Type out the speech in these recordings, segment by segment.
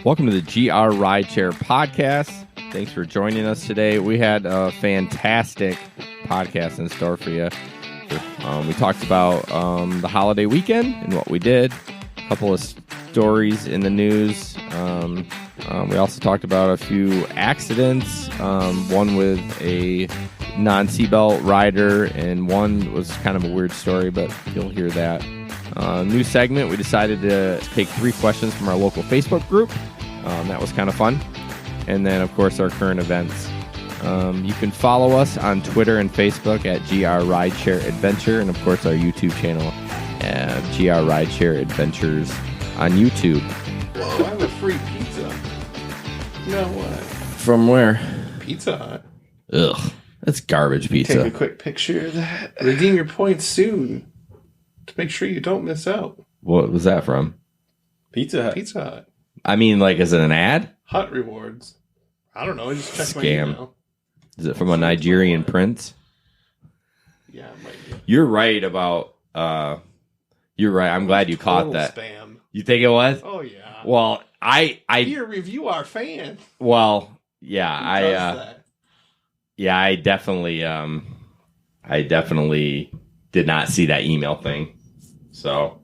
Welcome to the GR Rideshare podcast. Thanks for joining us today. We had a fantastic podcast in store for you. We talked about the holiday weekend and what we did. A couple of stories in the news. We also talked about a few accidents. One with a non-seatbelt rider, and one was kind of a weird story, but you'll hear that. New segment, we decided to take 3 questions from our local Facebook group. That was kind of fun. And then, of course, our current events. You can follow us on Twitter and Facebook at GR Rideshare Adventure, and, of course, our YouTube channel at GR Rideshare Adventures on YouTube. Whoa, I have a free pizza. You know what? From where? Pizza Hut. Ugh, that's garbage pizza. Take a quick picture of that. Redeem your points soon to make sure you don't miss out. What was that from? Pizza Hut. Pizza Hut. I mean, like, is it an ad? Hut rewards. I don't know. I just checked my Scam. email. Is it from a Nigerian prince? Yeah, it might be. You're right about... you're right. I'm glad you caught that. Spam. You think it was? Oh, yeah. Well, I Here, review our fan. well, yeah, Who does that? yeah, I definitely did not see that email thing. So,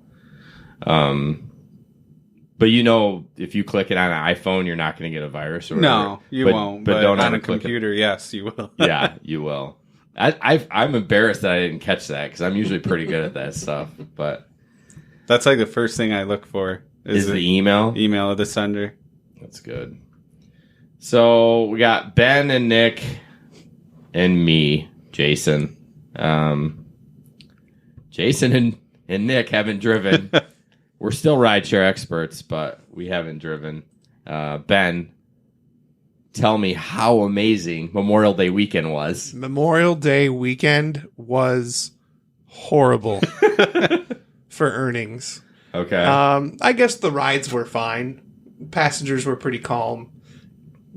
but you know, if you click it on an iPhone, you're not going to get a virus or whatever. No, you won't. But don't on a unclick computer, yes, you will. Yeah, you will. I'm embarrassed that I didn't catch that because I'm usually pretty good at that stuff. But That's like the first thing I look for is the email? email of the sender. That's good. So we got Ben and Nick and me, Jason. Jason and Nick haven't driven. We're still rideshare experts, but we haven't driven. Ben, tell me how amazing Memorial Day weekend was. Memorial Day weekend was horrible for earnings. Okay. I guess the rides were fine. Passengers were pretty calm.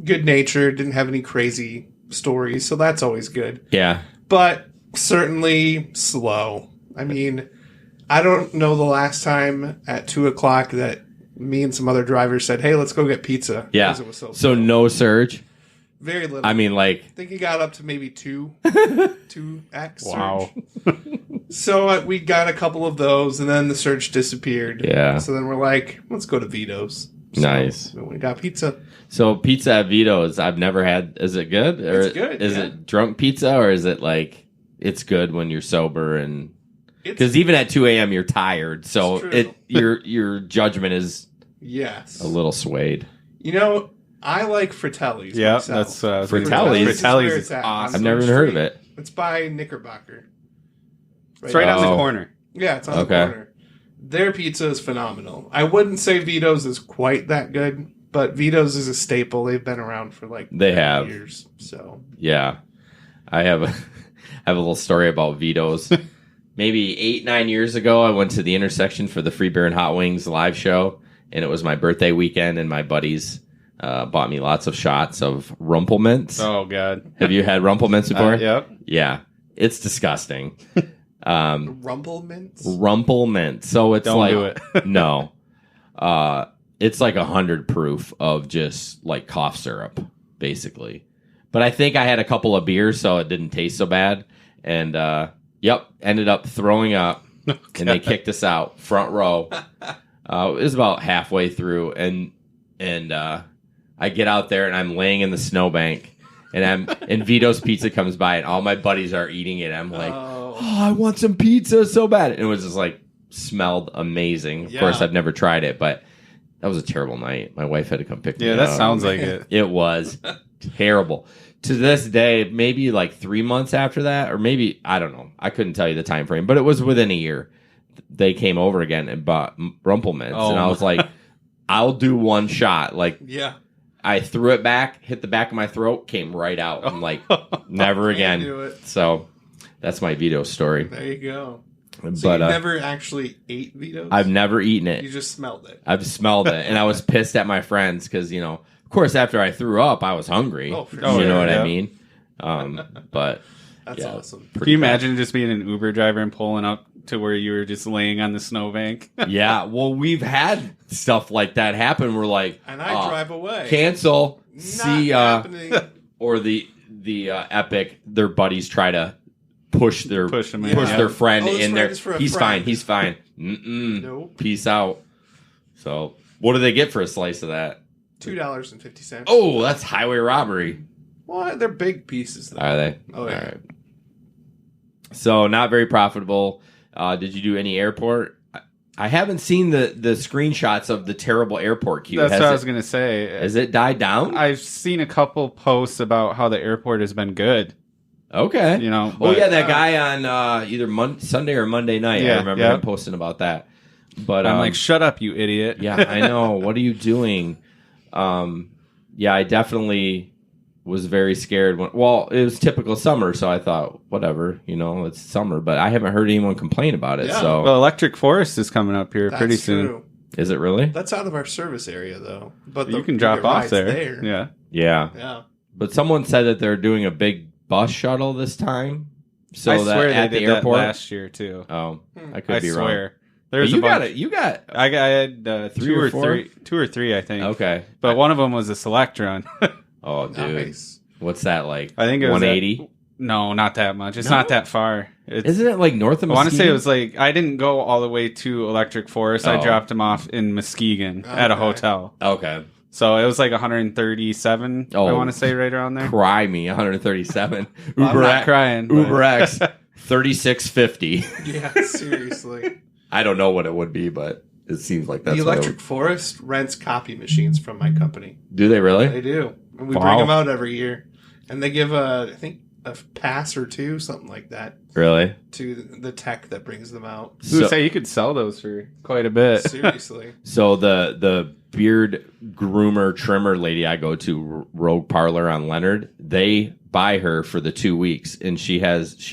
Good natured, didn't have any crazy stories, so that's always good. Yeah. But certainly slow. I mean, I don't know the last time at 2 o'clock that me and some other drivers said, hey, let's go get pizza. Yeah. 'Cause it was so So no surge. very little. I mean, like, I think he got up to maybe 2x Wow. surge. So we got a couple of those, and then the surge disappeared. Yeah. So then we're like, let's go to Vito's. So Nice. we got pizza. so pizza at Vito's, I've never had. Is it good? Or It's good, Is yeah. it drunk pizza, or is it like it's good when you're sober and It's because even at 2 a.m. you're tired, so It's true. your judgment is yes. a little swayed. You know, I like Fratelli's. Yeah, myself. that's Fratelli's? is where Fratelli's it's is at, awesome. I've on never Third even heard of Street. it. It's by Knickerbocker. It's right on the Oh. corner. Yeah, it's on Okay. the corner. Their pizza is phenomenal. I wouldn't say Vito's is quite that good, but Vito's is a staple. They've been around for like They 30 have. years. So Yeah, I have a I have a little story about Vito's. Maybe 8-9 years ago, I went to the intersection for the Free Beer and Hot Wings live show, and it was my birthday weekend, and my buddies bought me lots of shots of Rumplemints. Oh, God. Have you had Rumplemints before? Yep. Yeah, it's disgusting. Rumble Mints. Rumplemint. So it's Don't like do it. no, it's like 100 proof of just like cough syrup, basically. But I think I had a couple of beers, so it didn't taste so bad. And ended up throwing up, and they kicked us out front row. It was about halfway through, and I get out there and I'm laying in the snowbank. And Vito's Pizza comes by, and all my buddies are eating it. I'm like, oh, I want some pizza so bad. And it was just like, smelled amazing. Of course, I've never tried it, but that was a terrible night. My wife had to come pick me up. Yeah, that sounds like it. It was terrible. To this day, maybe like 3 months after that, or maybe, I don't know. I couldn't tell you the time frame, but it was within a year. They came over again and bought Rumplemints. Oh. And I was like, I'll do one shot. Like, Yeah. I threw it back, hit the back of my throat, came right out. I'm like, never again. do it. So that's my Vito story. There you go. So But you never actually ate Vito's? I've never eaten it. You just smelled it. I've smelled it, and I was pissed at my friends because, you know, of course, after I threw up, I was hungry. Oh, for You sure. know what yeah. I mean? But That's yeah, awesome. Can you imagine just being an Uber driver and pulling up to where you were just laying on the snowbank. Yeah, well, we've had stuff like that happen. We're like, And I drive away. cancel. Not See, happening. or the Epic, their buddies try to push their Push 'em in, yeah. their friend Oh, this in there. friend is for a He's friend. fine. He's fine. Mm-mm. Nope. Peace out. So, what do they get for a slice of that? $2.50. Oh, that's highway robbery. What? They're big pieces, though. Are they? Oh, yeah. All right. So, not very profitable. Did you do any airport? I haven't seen the screenshots of the terrible airport queue. That's what I was going to say. Has it died down? I've seen a couple posts about how the airport has been good. Okay. You know. Oh but- yeah, that guy on either Sunday or Monday night. I Yeah, remember yeah. him posting about that. But I'm like, shut up, you idiot. yeah, I know. What are you doing? Yeah, I definitely was very scared. It was typical summer, so I thought, whatever, it's summer. But I haven't heard anyone complain about it. Yeah. So Well, Electric Forest is coming up here That's pretty soon. true. is it really? That's out of our service area, though. But You can drop get off rides there. Yeah. Yeah. Yeah. But someone said that they're doing a big bus shuttle this time. So I that swear at they the did airport. that last year too. Oh, I could I be wrong. swear. But There's you a bunch. got it. You got. I had Three or four? two or three, I think. Okay. But one of them was a select run. Oh, dude. Nice. What's that like? I think it was 180. No, not that much. It's No? not that far. Isn't it like north of I want to say Muskegon? it was like I didn't go all the way to Electric Forest. I Oh. dropped him off in Muskegon at a Okay. hotel. Okay. So it was like 137. I Oh. want to say right around there. Cry me 137. Well, I'm Uber not X, crying. but- Uber X 3650. Yeah, seriously. I don't know what it would be, but it seems like that's The what it Electric Forest rents copy machines from my company. would- Do they really? They do. And we Wow. bring them out every year. And they give I think, a pass or two, something like that, Really? to the tech that brings them out. I was gonna say you could sell those for quite a bit. Seriously. So the beard groomer trimmer lady I go to, Rogue Parlor on Leonard, they buy her for the 2 weeks, and she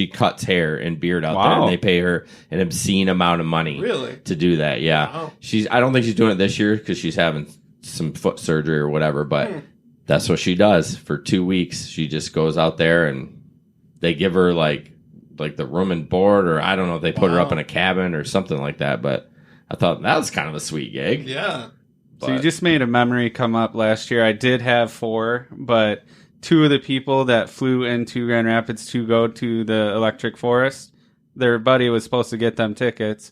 cuts hair and beard out there, Wow. and they pay her an obscene amount of money Really? to do that. Yeah, Wow. I don't think she's doing it this year because she's having some foot surgery or whatever, but that's what she does for 2 weeks. She just goes out there and they give her like the room and board, or I don't know if they put her Wow. up in a cabin or something like that. But I thought that was kind of a sweet gig. Yeah. So you But- just made a memory come up last year. I did have 4, but 2 of the people that flew into Grand Rapids to go to the Electric Forest, their buddy was supposed to get them tickets.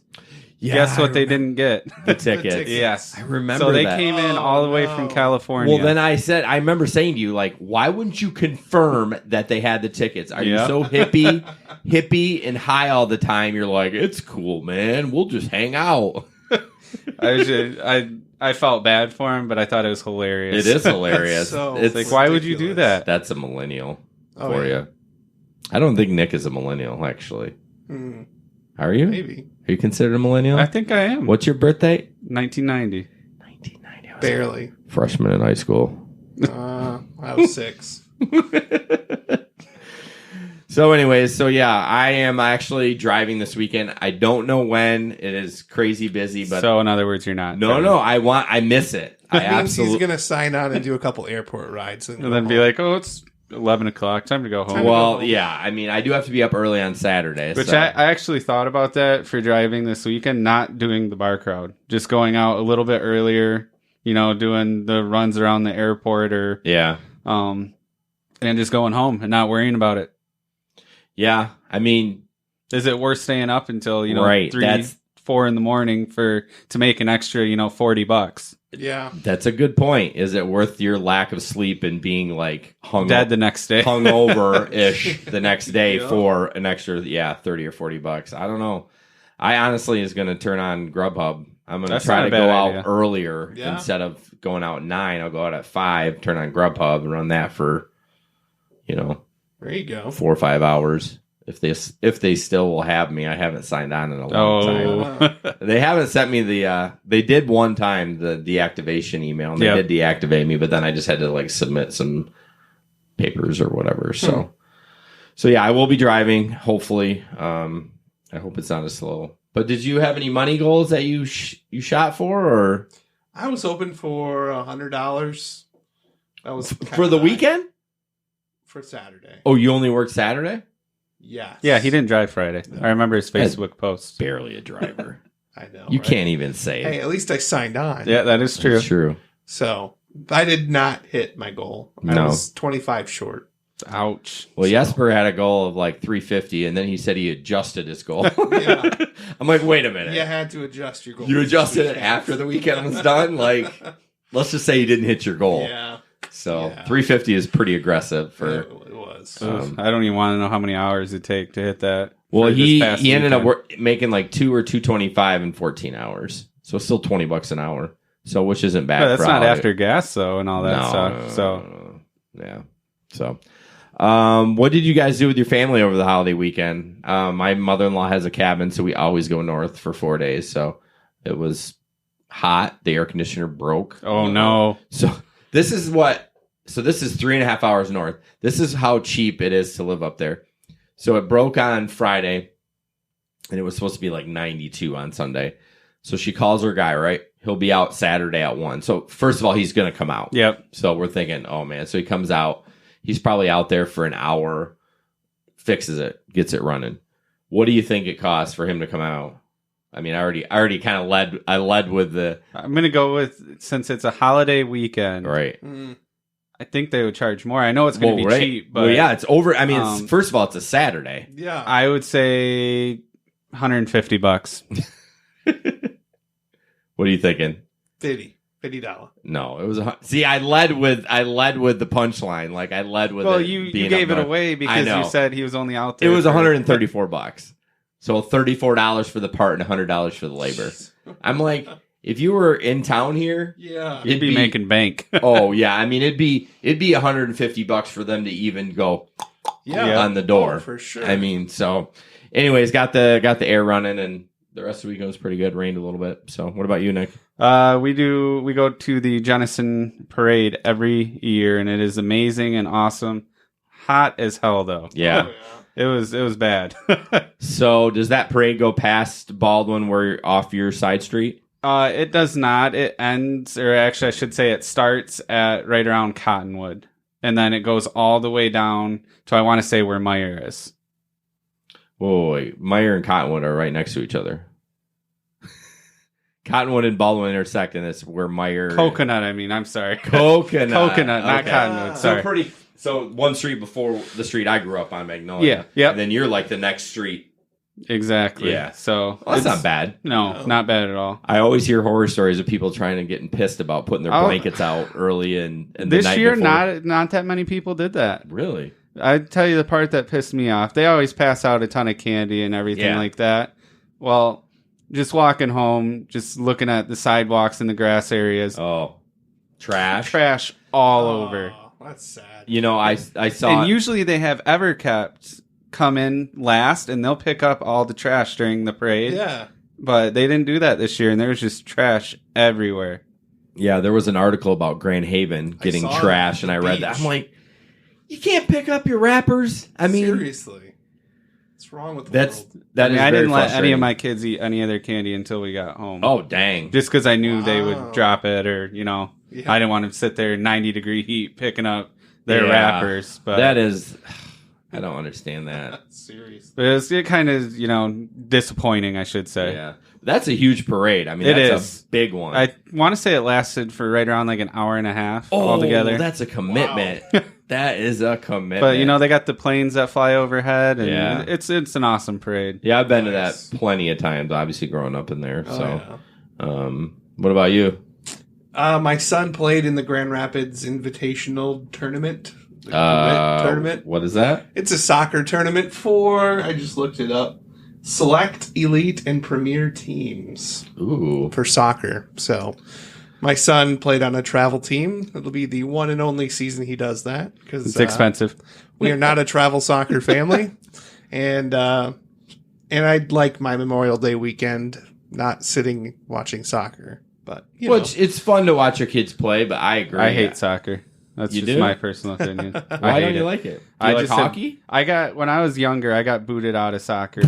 Guess what they didn't get? The tickets. tickets. Yes. I remember So they that. came in Oh, all the way no. from California. Well, then I remember saying to you, like, why wouldn't you confirm that they had the tickets? Are you Yeah. so hippie and high all the time? You're like, it's cool, man. We'll just hang out. I felt bad for him, but I thought it was hilarious. It is hilarious. So it's Like, why would you do that? That's a millennial Oh, for yeah. you. I don't think Nick is a millennial, actually. Hmm, Are you? maybe. Are you considered a millennial? I think I am. What's your birthday? 1990. 1990. I was Barely. a freshman in high school. I was 6. So anyways, I am actually driving this weekend. I don't know when. It is crazy busy, but So in other words, you're not. no, I miss it. I That means he's absolutely. going to sign on and do a couple airport rides. And And then be like, oh, it's 11 o'clock. Time to go home. Well, yeah. I mean, I do have to be up early on Saturday. Which so. I actually thought about that for driving this weekend, not doing the bar crowd. Just going out a little bit earlier, doing the runs around the airport or yeah, and just going home and not worrying about it. yeah. I mean, Is it worth staying up until, Right, 3, 4 in the morning to make an extra, $40? Yeah. that's a good point. Is it worth your lack of sleep and being like Dead the next day. hungover ish the next day Yeah. for an extra, $30 or $40? I don't know. I honestly is going to turn on Grubhub. I'm going to That's try not to a go bad out idea. earlier Yeah. instead of going out at 9. I'll go out at 5, turn on Grubhub, and run that for, There you go. 4 or 5 hours. If they still will have me, I haven't signed on in a long time. Oh. They haven't sent me the. They did one time the deactivation email, and they Yep. did deactivate me, but then I just had to submit some papers or whatever. So yeah, I will be driving. Hopefully, I hope it's not as slow. But did you have any money goals that you shot for, or I was hoping for $100. That was for the weekend? For Saturday. Oh, you only worked Saturday? Yes. Yeah, he didn't drive Friday. I remember his Facebook post. Barely a driver. I know. You right? can't even say Hey, it. at least I signed on. Yeah, that is true. It's true. So I did not hit my goal. I No. was 25 short. Ouch. Well, Jesper had a goal of like 350, and then he said he adjusted his goal. Yeah. I'm like, wait a minute. You had to adjust your goal. You adjusted it after the weekend was done? Like, let's just say you didn't hit your goal. Yeah. So Yeah. 350 is pretty aggressive for. It was. Oof, I don't even want to know how many hours it take to hit that. Well, for this he past ended up weekend. making like 2 or 225 in 14 hours. So still $20 an hour. So which isn't bad. But that's for a not holiday. after gas though, and all that No, stuff. So yeah. So, what did you guys do with your family over the holiday weekend? My mother-in-law has a cabin, so we always go north for 4 days. So it was hot. The air conditioner broke. oh no, So this is 3.5 hours north. This is how cheap it is to live up there. So it broke on Friday, and it was supposed to be like 92 on Sunday. So she calls her guy, right? He'll be out Saturday at 1. So first of all, he's going to come out. yep. So we're thinking, oh man. So he comes out. He's probably out there for an hour, fixes it, gets it running. What do you think it costs for him to come out? I mean, I already kind of led with the I'm gonna go with, since it's a holiday weekend. right. Mm. I think they would charge more. I know it's gonna be right. cheap, but well, yeah, it's over. I mean, it's, um, first of all, it's a Saturday. Yeah. I would say $150. What are you thinking? $50. No, it was see. I led with the punchline. Like I led with. Well, it you being gave up it north. away I because know. you said he was only out It there. was for- $134. So $34 for the part and $100 for the labor. I'm like, if you were in town here, Yeah. You'd be making bank. oh yeah, I mean it'd be $150 for them to even go Yeah. on the door. Oh, for sure. I mean, so anyways, got the air running, and the rest of the weekend was pretty good. Rained a little bit. So what about you, Nick? We go to the Jenison Parade every year, and it is amazing and awesome. Hot as hell though. Yeah. Oh, It was bad. So does that parade go past Baldwin, where you're off your side street? It does not. It ends, or actually, I should say, it starts at right around Cottonwood, and then it goes all the way down to, I want to say, where Meyer is. Whoa, wait. Meyer and Cottonwood are right next to each other. Cottonwood and Baldwin intersect, and that's where Meyer. Coconut. I mean, I'm sorry. Coconut, Not Cottonwood. Sorry. So one street before the street I grew up on, Magnolia. Yeah, yep. And then you're like the next street. Exactly. Yeah. So Well, that's it's- not bad. No, not bad at all. I always hear horror stories of people trying to getting pissed about putting their Oh. blankets out early and the This night year, before. not that many people did that. Really. I'd tell you the part that pissed me off. They always pass out a ton of candy and everything Yeah. like that. Well, just walking home, just looking at the sidewalks and the grass areas, Oh, trash. trash all over. That's sad. You know, I saw. And usually they have Everkept come in last, and they'll pick up all the trash during the parade. Yeah. But they didn't do that this year, and there was just trash everywhere. Yeah, there was an article about Grand Haven getting saw trash, that and at I the read that. beach. I'm like, you can't pick up your wrappers. I mean, Seriously. What's wrong with the that's world? that is I very didn't let any frustrating. of my kids eat any of their candy until we got home. Oh, dang. Just because I knew they Wow. would drop it, or, you know, Yeah. I didn't want to sit there in 90-degree heat picking up their Yeah. wrappers. But That is, I don't understand that. Seriously. but it kind of, you know, disappointing, I should say. Yeah, that's a huge parade. I mean, It that's is. a big one. I want to say it lasted for right around like an hour and a half oh, altogether. that's a commitment. That is a commitment. But, you know, they got the planes that fly overhead, and Yeah. it's an awesome parade. yeah, I've been to Nice. that plenty of times. Obviously, growing up in there. Oh, So, yeah. What about you? My son played in the Grand Rapids Invitational Tournament. The tournament. What is that? It's a soccer tournament for, I just looked it up, select, elite, and premier teams Ooh, for soccer. So my son played on a travel team. It'll be the one and only season he does that. Because It's expensive. we are not a travel soccer family. And I'd like my Memorial Day weekend not sitting watching soccer. But, you know. which it's fun to watch your kids play, but I agree. I hate soccer. That's You just do? my personal opinion. Why I hate don't you it. like it? Do I you like just said- hockey? when I was younger, I got booted out of soccer.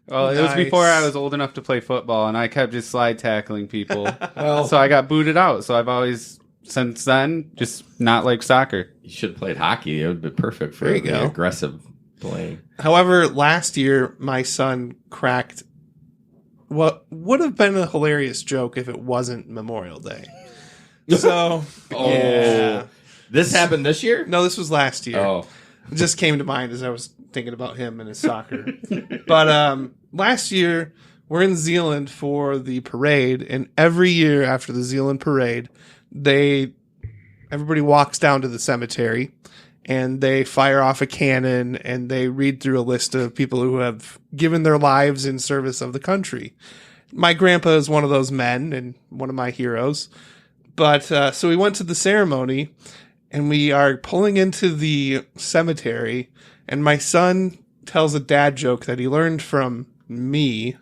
Well, it was Nice. before I was old enough to play football, and I kept just slide tackling people. Well, So I got booted out. So I've always, since then, just not liked soccer. you should have played hockey. It would be perfect for There you the go. aggressive playing. However, last year my son cracked what would have been a hilarious joke if it wasn't Memorial Day. So, yeah. This happened this year? No, this was last year. Oh. It just came to mind as I was thinking about him and his soccer. But last year, we're in Zealand for the parade, and every year after the Zealand parade, everybody walks down to the cemetery, and they fire off a cannon, and they read through a list of people who have given their lives in service of the country. My grandpa is one of those men, and one of my heroes. But so we went to the ceremony, and we are pulling into the cemetery, and my son tells a dad joke that he learned from me.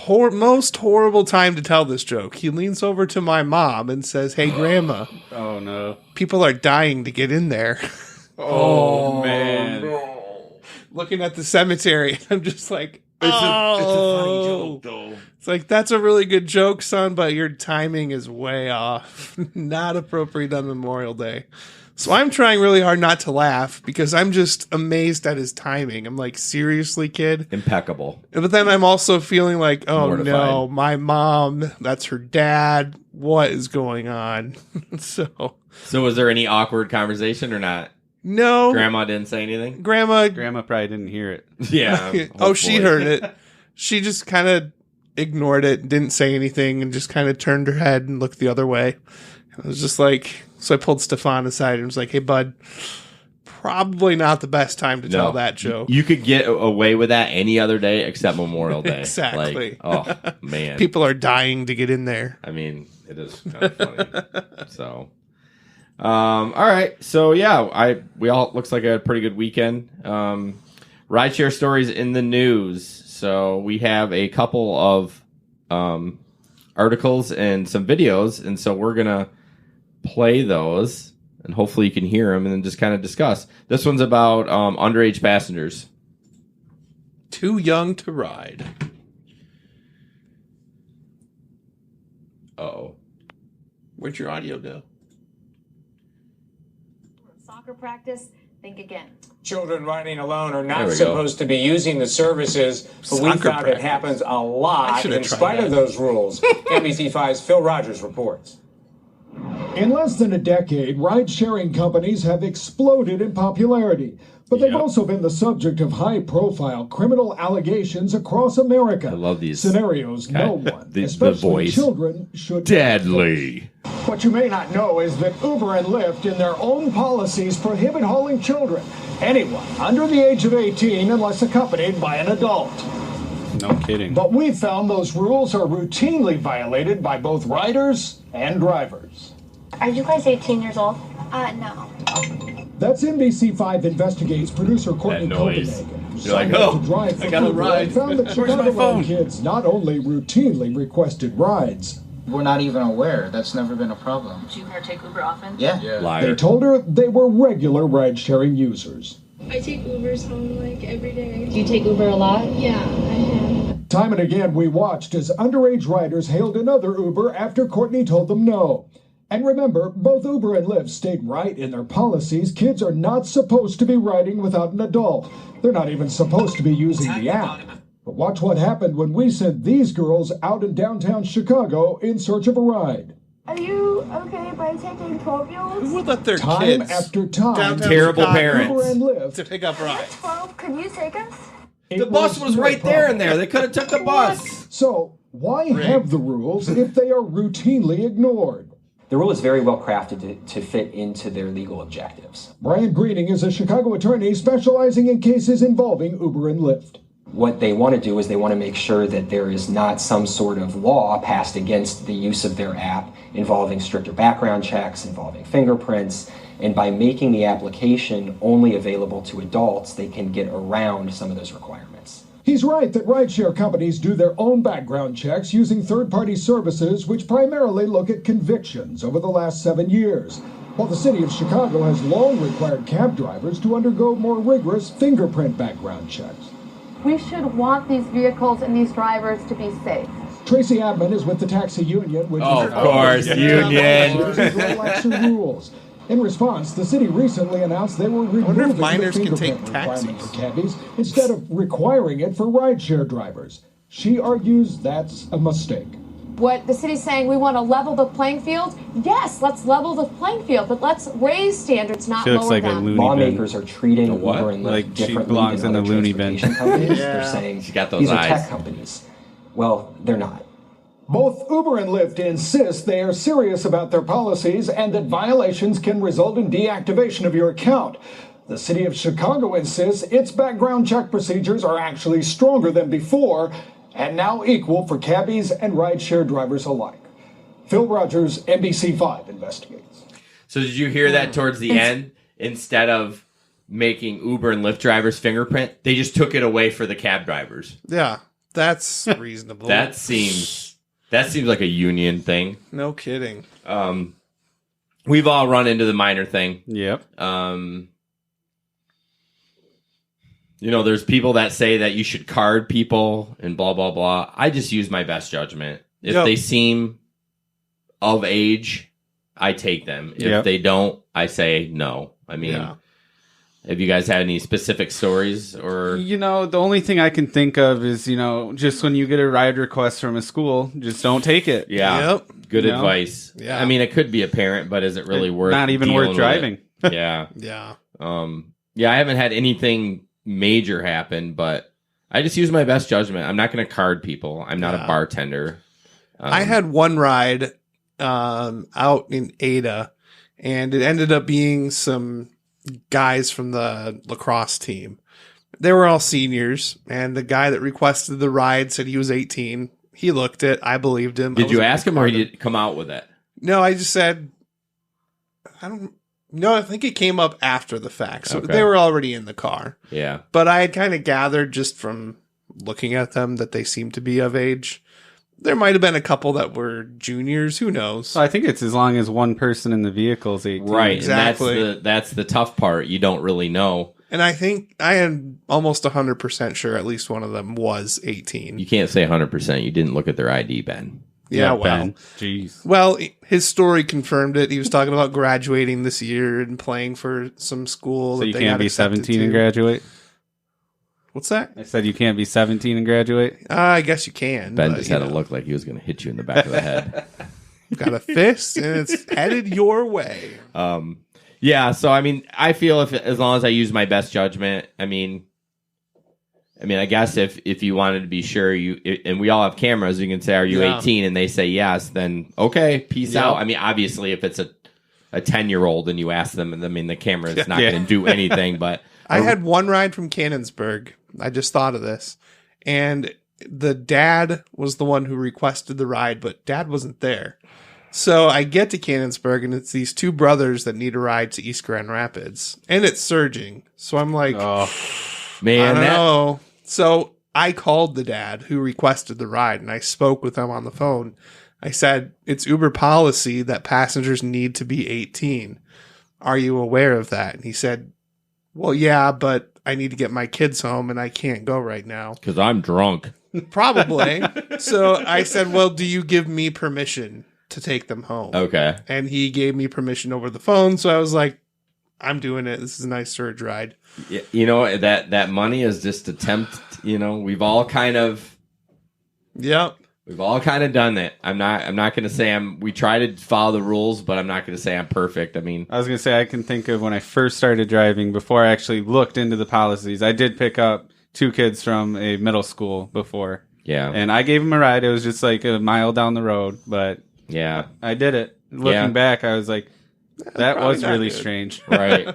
Most horrible time to tell this joke. He leans over to my mom and says, "Hey, Grandma." Oh, no. People are dying to get in there. Oh, man. No. Looking at the cemetery, I'm just like, It's a funny joke, though. It's like, that's a really good joke, son, but your timing is way off. Not appropriate on Memorial Day. So I'm trying really hard not to laugh because I'm just amazed at his timing. I'm like, seriously, kid? Impeccable. But then I'm also feeling like, oh Mortified. no, my mom, that's her dad. What is going on? So was there any awkward conversation or not? no. Grandma didn't say anything? Grandma. Grandma probably didn't hear it. Yeah. Oh, she hopefully. heard it. She just kind of ignored it, didn't say anything, and just kind of turned her head and looked the other way. I was just like, so I pulled Stefan aside and was like, "Hey, bud, probably not the best time to tell that joke." You could get away with that any other day except Memorial Day. Exactly. Like, oh, man. People are dying to get in there. I mean, it is kind of funny. So, all right. So, yeah, we all looks like a pretty good weekend. Rideshare stories in the news. So we have a couple of articles and some videos, and so we're gonna play those, and hopefully you can hear them, and then just kind of discuss. This one's about underage passengers. Too young to ride. Uh-oh. Where'd your audio go? Soccer practice, think again. Children riding alone are There not we go. supposed to be using the services, but we Soccer found practice. it happens a I lot should have in tried spite that. of those rules. NBC5's Phil Rogers reports. In less than a decade, ride-sharing companies have exploded in popularity, but they've Yep. also been the subject of high-profile criminal allegations across America. I love these. Scenarios no one, The especially voice. children, should Deadly. What you may not know is that Uber and Lyft, in their own policies, prohibit hauling children. Anyone under the age of 18 unless accompanied by an adult. No kidding. But we've found those rules are routinely violated by both riders and drivers. Are you guys 18 years old? No. That's NBC5 Investigates producer Courtney That noise. Copenhagen. who You're like, signed up "Oh, to drive for I gotta Uber ride. and found that Where's my Chicagoland phone?" kids not only routinely requested rides, We're not even aware. That's never been a problem. Do you take Uber often? Yeah. they Liar. told her they were regular ride-sharing users. I take Ubers home like every day. Do you take Uber a lot? Yeah, I have. Time and again, we watched as underage riders hailed another Uber after Courtney told them no. And remember, both Uber and Lyft stayed right in their policies. Kids are not supposed to be riding without an adult. They're not even supposed to be using the app. But watch what happened when we sent these girls out in downtown Chicago in search of a ride. Are you okay by taking 12-year-olds? Who would let their Time kids after time, downtown Terrible Chicago parents. Uber and Lyft. to pick up rides? 12, could you take us? The bus was right there and there. They could have took the bus. So why have the rules if they are routinely ignored? The rule is very well crafted to fit into their legal objectives. Brian Greening is a Chicago attorney specializing in cases involving Uber and Lyft. What they want to do is they want to make sure that there is not some sort of law passed against the use of their app involving stricter background checks, involving fingerprints, and by making the application only available to adults, they can get around some of those requirements. He's right that rideshare companies do their own background checks using third-party services which primarily look at convictions over the last 7 years, while the city of Chicago has long required cab drivers to undergo more rigorous fingerprint background checks. We should want these vehicles and these drivers to be safe. Tracy Abman is with the taxi union, which Oh, is of course, union. laxer rules. In response, the city recently announced they were removing wonder if the minors can take fingerprint requirement taxis. for cabbies instead of requiring it for rideshare drivers. She argues that's a mistake. What the city's saying, we want to level the playing field. Yes, let's level the playing field, but let's raise standards, not She looks lower like a them. loony Lawmakers are treating A what? Uber and Lyft Like she differently belongs than in other the loony bin. transportation companies. Yeah. They're saying She got those these are eyes. tech companies. Well, they're not. Both Uber and Lyft insist they are serious about their policies and that violations can result in deactivation of your account. The city of Chicago insists its background check procedures are actually stronger than before and now equal for cabbies and rideshare drivers alike. Phil Rogers, NBC5 investigates. So did you hear that towards the end? Instead of making Uber and Lyft drivers fingerprint, they just took it away for the cab drivers. Yeah, that's reasonable. That seems like a union thing. No kidding. We've all run into the minor thing. Yep. There's people that say that you should card people and blah, blah, blah. I just use my best judgment. If Yep. they seem of age, I take them. If Yep. they don't, I say no. I mean, Yeah. have you guys had any specific stories or... The only thing I can think of is, just when you get a ride request from a school, just don't take it. Yeah. Yep. Good You know? advice. Yeah. I mean, it could be a parent, but is it really worth Not even dealing worth with driving. it? Yeah. Yeah. I haven't had anything major happen, but I just use my best judgment. I'm not going to card people. I'm not a bartender. I had one ride out in Ada, and it ended up being some guys from the lacrosse team. They were all seniors, and the guy that requested the ride said he was 18. He looked it. I believed him. Did you ask him, or he did come out with it? No, I just said, I think it came up after the fact. So Okay. they were already in the car. Yeah. But I had kind of gathered just from looking at them that they seemed to be of age. There might have been a couple that were juniors. Who knows? So I think it's as long as one person in the vehicle is 18. Right. Exactly. And that's the tough part. You don't really know. And I think I am almost 100% sure at least one of them was 18. You can't say 100%. You didn't look at their ID, Ben. Yeah, well. Ben. Jeez. Well, his story confirmed it. He was talking about graduating this year and playing for some school. So that you they can't got be accepted 17 and to. graduate? What's that? I said you can't be 17 and graduate? I guess you can. Ben but, just you had to know, look like he was going to hit you in the back of the head. got a fist and it's headed your way. Yeah, so I mean, I feel as long as I use my best judgment, I mean, I guess if you wanted to be sure, and we all have cameras, you can say, "Are you 18?" And they say yes, then okay, peace out. I mean, obviously, if it's a 10-year-old and you ask them, I mean, the camera is not going to do anything. But I had one ride from Cannonsburg. I just thought of this, and the dad was the one who requested the ride, but dad wasn't there. So I get to Cannonsburg, and it's these two brothers that need a ride to East Grand Rapids, and it's surging. So I'm like, man, I don't know. So I called the dad who requested the ride, and I spoke with him on the phone. I said, it's Uber policy that passengers need to be 18. Are you aware of that? And he said, well, yeah, but I need to get my kids home, and I can't go right now. because I'm drunk. Probably. So I said, well, do you give me permission to take them home? Okay. And he gave me permission over the phone. So I was like, I'm doing it. This is a nice surge ride. Yeah, that money is just attempt. We've all kind of done it. I'm not going to say we try to follow the rules, but I'm not going to say I'm perfect. I mean, I was going to say, I can think of when I first started driving, before I actually looked into the policies. I did pick up 2 kids from a middle school before. Yeah. And I gave them a ride. It was just like a mile down the road, but yeah, I did it. Looking back, I was like, that was really strange. Right.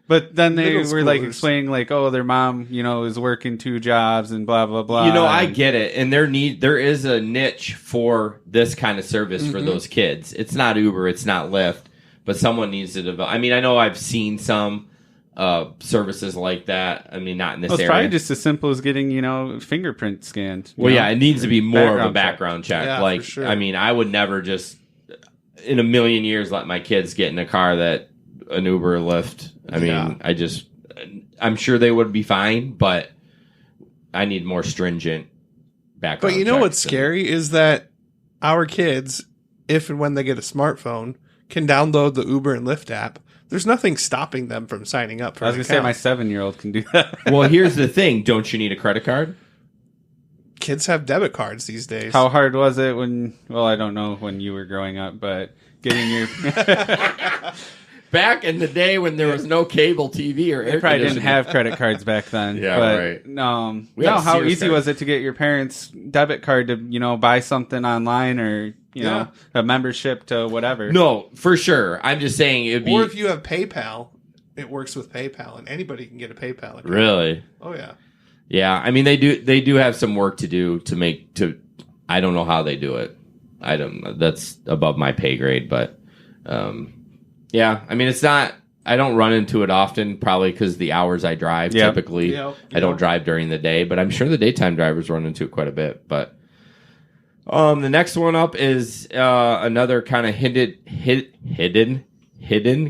But then they Middle were like schoolers. explaining like, oh, their mom, is working 2 jobs and blah, blah, blah. I And- get it. And there is a niche for this kind of service for those kids. It's not Uber, it's not Lyft, but someone needs to develop. I mean, I know I've seen some services like that. I mean, not in this Well, it's area. probably just as simple as getting, fingerprint scanned. Well, yeah, it needs to be more of a Background check. background check. Yeah, like, for sure. I mean, I would never just in a million years let my kids get in a car that an Uber or Lyft. I mean, I'm sure they would be fine, but I need more stringent background. But you know checks what's scary is that our kids, if and when they get a smartphone, can download the Uber and Lyft app, There's nothing stopping them from signing up for I was an going to say my account. 7-year-old can do that. Well, here's the thing. Don't you need a credit card? Kids have debit cards these days. How hard was it when, well, I don't know when you were growing up, but getting your... Back in the day when there was no cable TV or They air probably didn't conditioning. have credit cards back then. Yeah, but, right. We No, had how Sears easy cards. was it to get your parents' debit card to, buy something online or, a membership to whatever? No, for sure. I'm just saying it'd be... Or if you have PayPal, it works with PayPal, and anybody can get a PayPal account. Really? Oh, yeah. Yeah, I mean, they do have some work to do I don't know how they do it. That's above my pay grade, but... yeah, I mean, it's not... I don't run into it often, probably because the hours I drive, typically, I don't drive during the day, but I'm sure the daytime drivers run into it quite a bit. But the next one up is another kind of hidden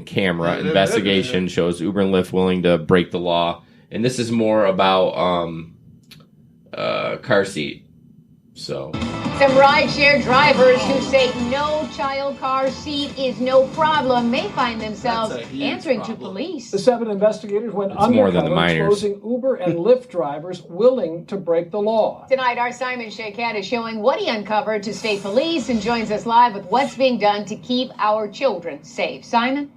camera investigation shows Uber and Lyft willing to break the law. And this is more about car seat. So... Some rideshare drivers who say no child car seat is no problem may find themselves answering to police. The 7 investigators went It's more than the undercover, minors. exposing Uber and Lyft drivers willing to break the law. Tonight, our Simon Shakat is showing what he uncovered to state police and joins us live with what's being done to keep our children safe. Simon?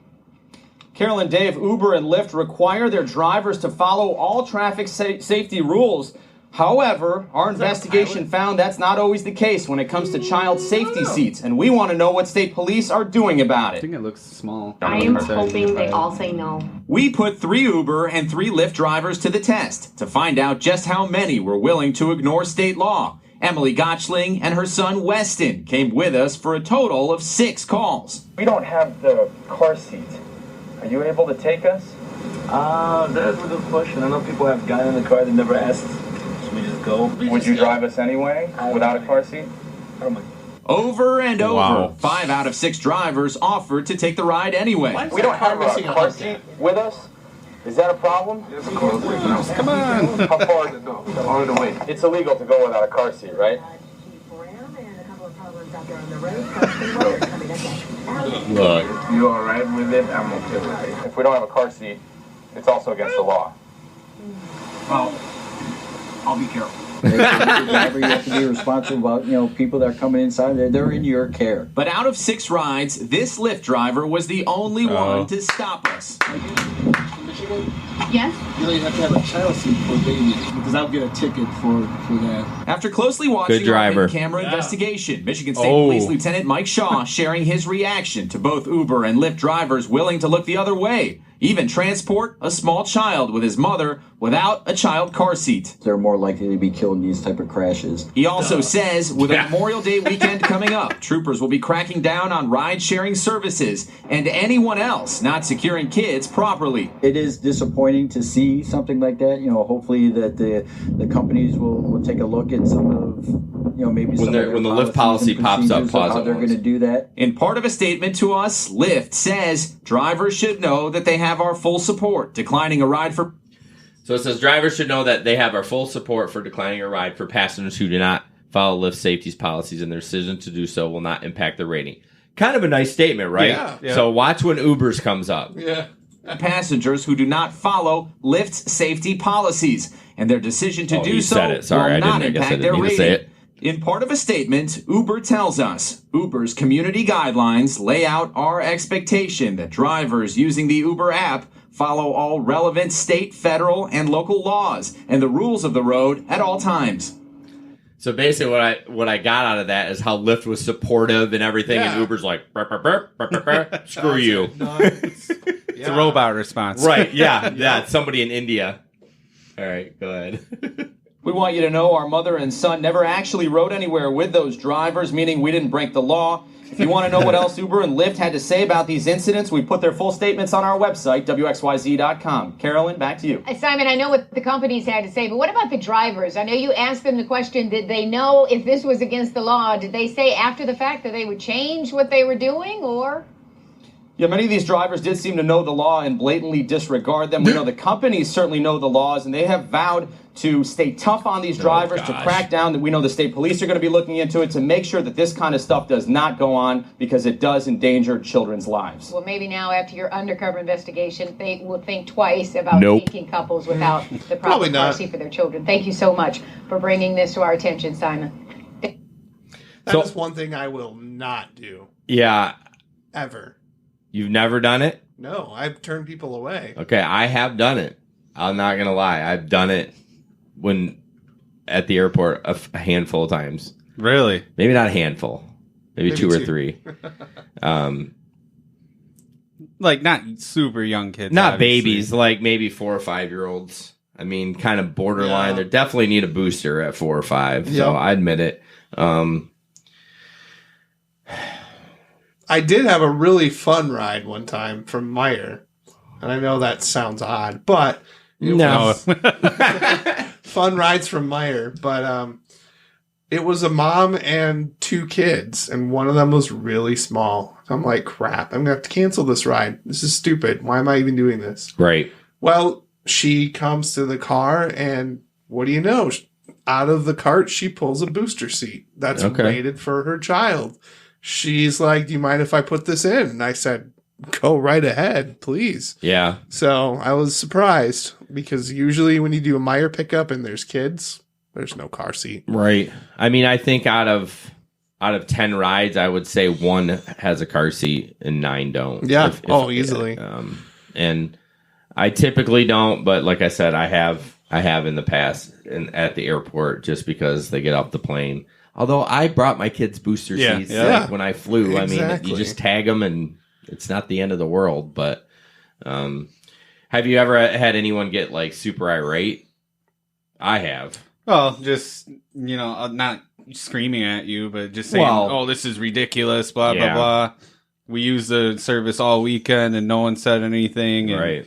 Carol and Dave, Uber and Lyft require their drivers to follow all traffic safety rules. However, our investigation found that's not always the case when it comes to child safety seats, and we want to know what state police are doing about I it. think it looks small. I am hoping they all say no. We put 3 Uber and 3 Lyft drivers to the test to find out just how many were willing to ignore state law. Emily Gotchling and her son Weston came with us for a total of 6 calls. We don't have the car seat. Are you able to take us? That's a good question. I know people have gotten in the car, they never asked. We just go. Would you drive us anyway without a car seat? I don't mind. Over and over, Wow. 5 out of 6 drivers offered to take the ride anyway. We don't have a car seat with us. Is that a problem? Yes, of course. Come on. How far? On the way. It's illegal to go without a car seat, right? Look. If you're all right with it, I'm okay with it. If we don't have a car seat, it's also against the law. Well, I'll be careful. Driver, you have to be responsible about, people that are coming inside. They're in your care. But out of 6 rides, this Lyft driver was the only one to stop us. Yes? You know, you have to have a child seat for babies because I'll get a ticket for that. After closely watching Good driver. our camera investigation, Michigan State Police Lieutenant Mike Shaw sharing his reaction to both Uber and Lyft drivers willing to look the other way, even transport a small child with his mother without a child car seat. They're more likely to be killed in these type of crashes. He also says with a Memorial Day weekend coming up, troopers will be cracking down on ride-sharing services and anyone else not securing kids properly. It is disappointing to see something like that. Hopefully that the companies will take a look at some of, maybe some of their when the Lyft policies policy and pops up, procedures of how they're going to do that. In part of a statement to us, Lyft says drivers should know that they have our full support, declining a ride for... So it says drivers should know that they have our full support for declining a ride for passengers who do not follow Lyft safety policies, and their decision to do so will not impact the rating. Kind of a nice statement, right? Yeah. So watch when Uber's comes up. Yeah. passengers who do not follow Lyft's safety policies, and their decision to do you so said it. Sorry, will I not didn't- I guess I impact didn't their mean to say rating. In part of a statement, Uber tells us Uber's community guidelines lay out our expectation that drivers using the Uber app follow all relevant state, federal, and local laws and the rules of the road at all times. So basically, what I got out of that is how Lyft was supportive and everything, and Uber's like, burp, burp, burp, burp, burp, burp, screw you. It's a robot response. Right, yeah, it's somebody in India. All right, go ahead. We want you to know our mother and son never actually rode anywhere with those drivers, meaning we didn't break the law. If you want to know what else Uber and Lyft had to say about these incidents, we put their full statements on our website, wxyz.com. Carolyn, back to you. Simon, I know what the companies had to say, but what about the drivers? I know you asked them the question, did they know if this was against the law? Did they say after the fact that they would change what they were doing, or? Yeah, many of these drivers did seem to know the law and blatantly disregard them. We know the companies certainly know the laws, and they have vowed to stay tough on these drivers, to crack down. We know the state police are going to be looking into it to make sure that this kind of stuff does not go on because it does endanger children's lives. Well, maybe now after your undercover investigation, they will think twice about taking couples without the proper car seat for their children. Thank you so much for bringing this to our attention, Simon. That is one thing I will not do. Yeah. Ever. You've never done it? No, I've turned people away. Okay, I have done it. I'm not going to lie. I've done it at the airport a handful of times. Really? Maybe not a handful. Maybe two or three. Like not super young kids. Not obviously. babies, like maybe 4 or 5 year olds. I mean, kind of borderline. They definitely need a booster at 4 or 5. Yep. So I admit it. I did have a really fun ride one time from Meyer. And I know that sounds odd, but fun rides from Meyer. But it was a mom and 2 kids, and one of them was really small. I'm like, crap, I'm going to have to cancel this ride. This is stupid. Why am I even doing this? Right. Well, she comes to the car, and what do you know? Out of the cart, she pulls a booster seat that's rated for her child. She's like, do you mind if I put this in? And I said, go right ahead, please. Yeah. So I was surprised because usually when you do a Meyer pickup and there's kids, there's no car seat. Right. I mean, I think out of 10 rides, I would say 1 has a car seat and 9 don't. Yeah. Easily. And I typically don't, but like I said, I have in the past at the airport just because they get off the plane. Although I brought my kids booster seats when I flew. Exactly. I mean, you just tag them and it's not the end of the world. But have you ever had anyone get like super irate? I have. Well, just, not screaming at you, but just saying, oh, this is ridiculous, blah, blah, blah. We used the service all weekend and no one said anything. And right.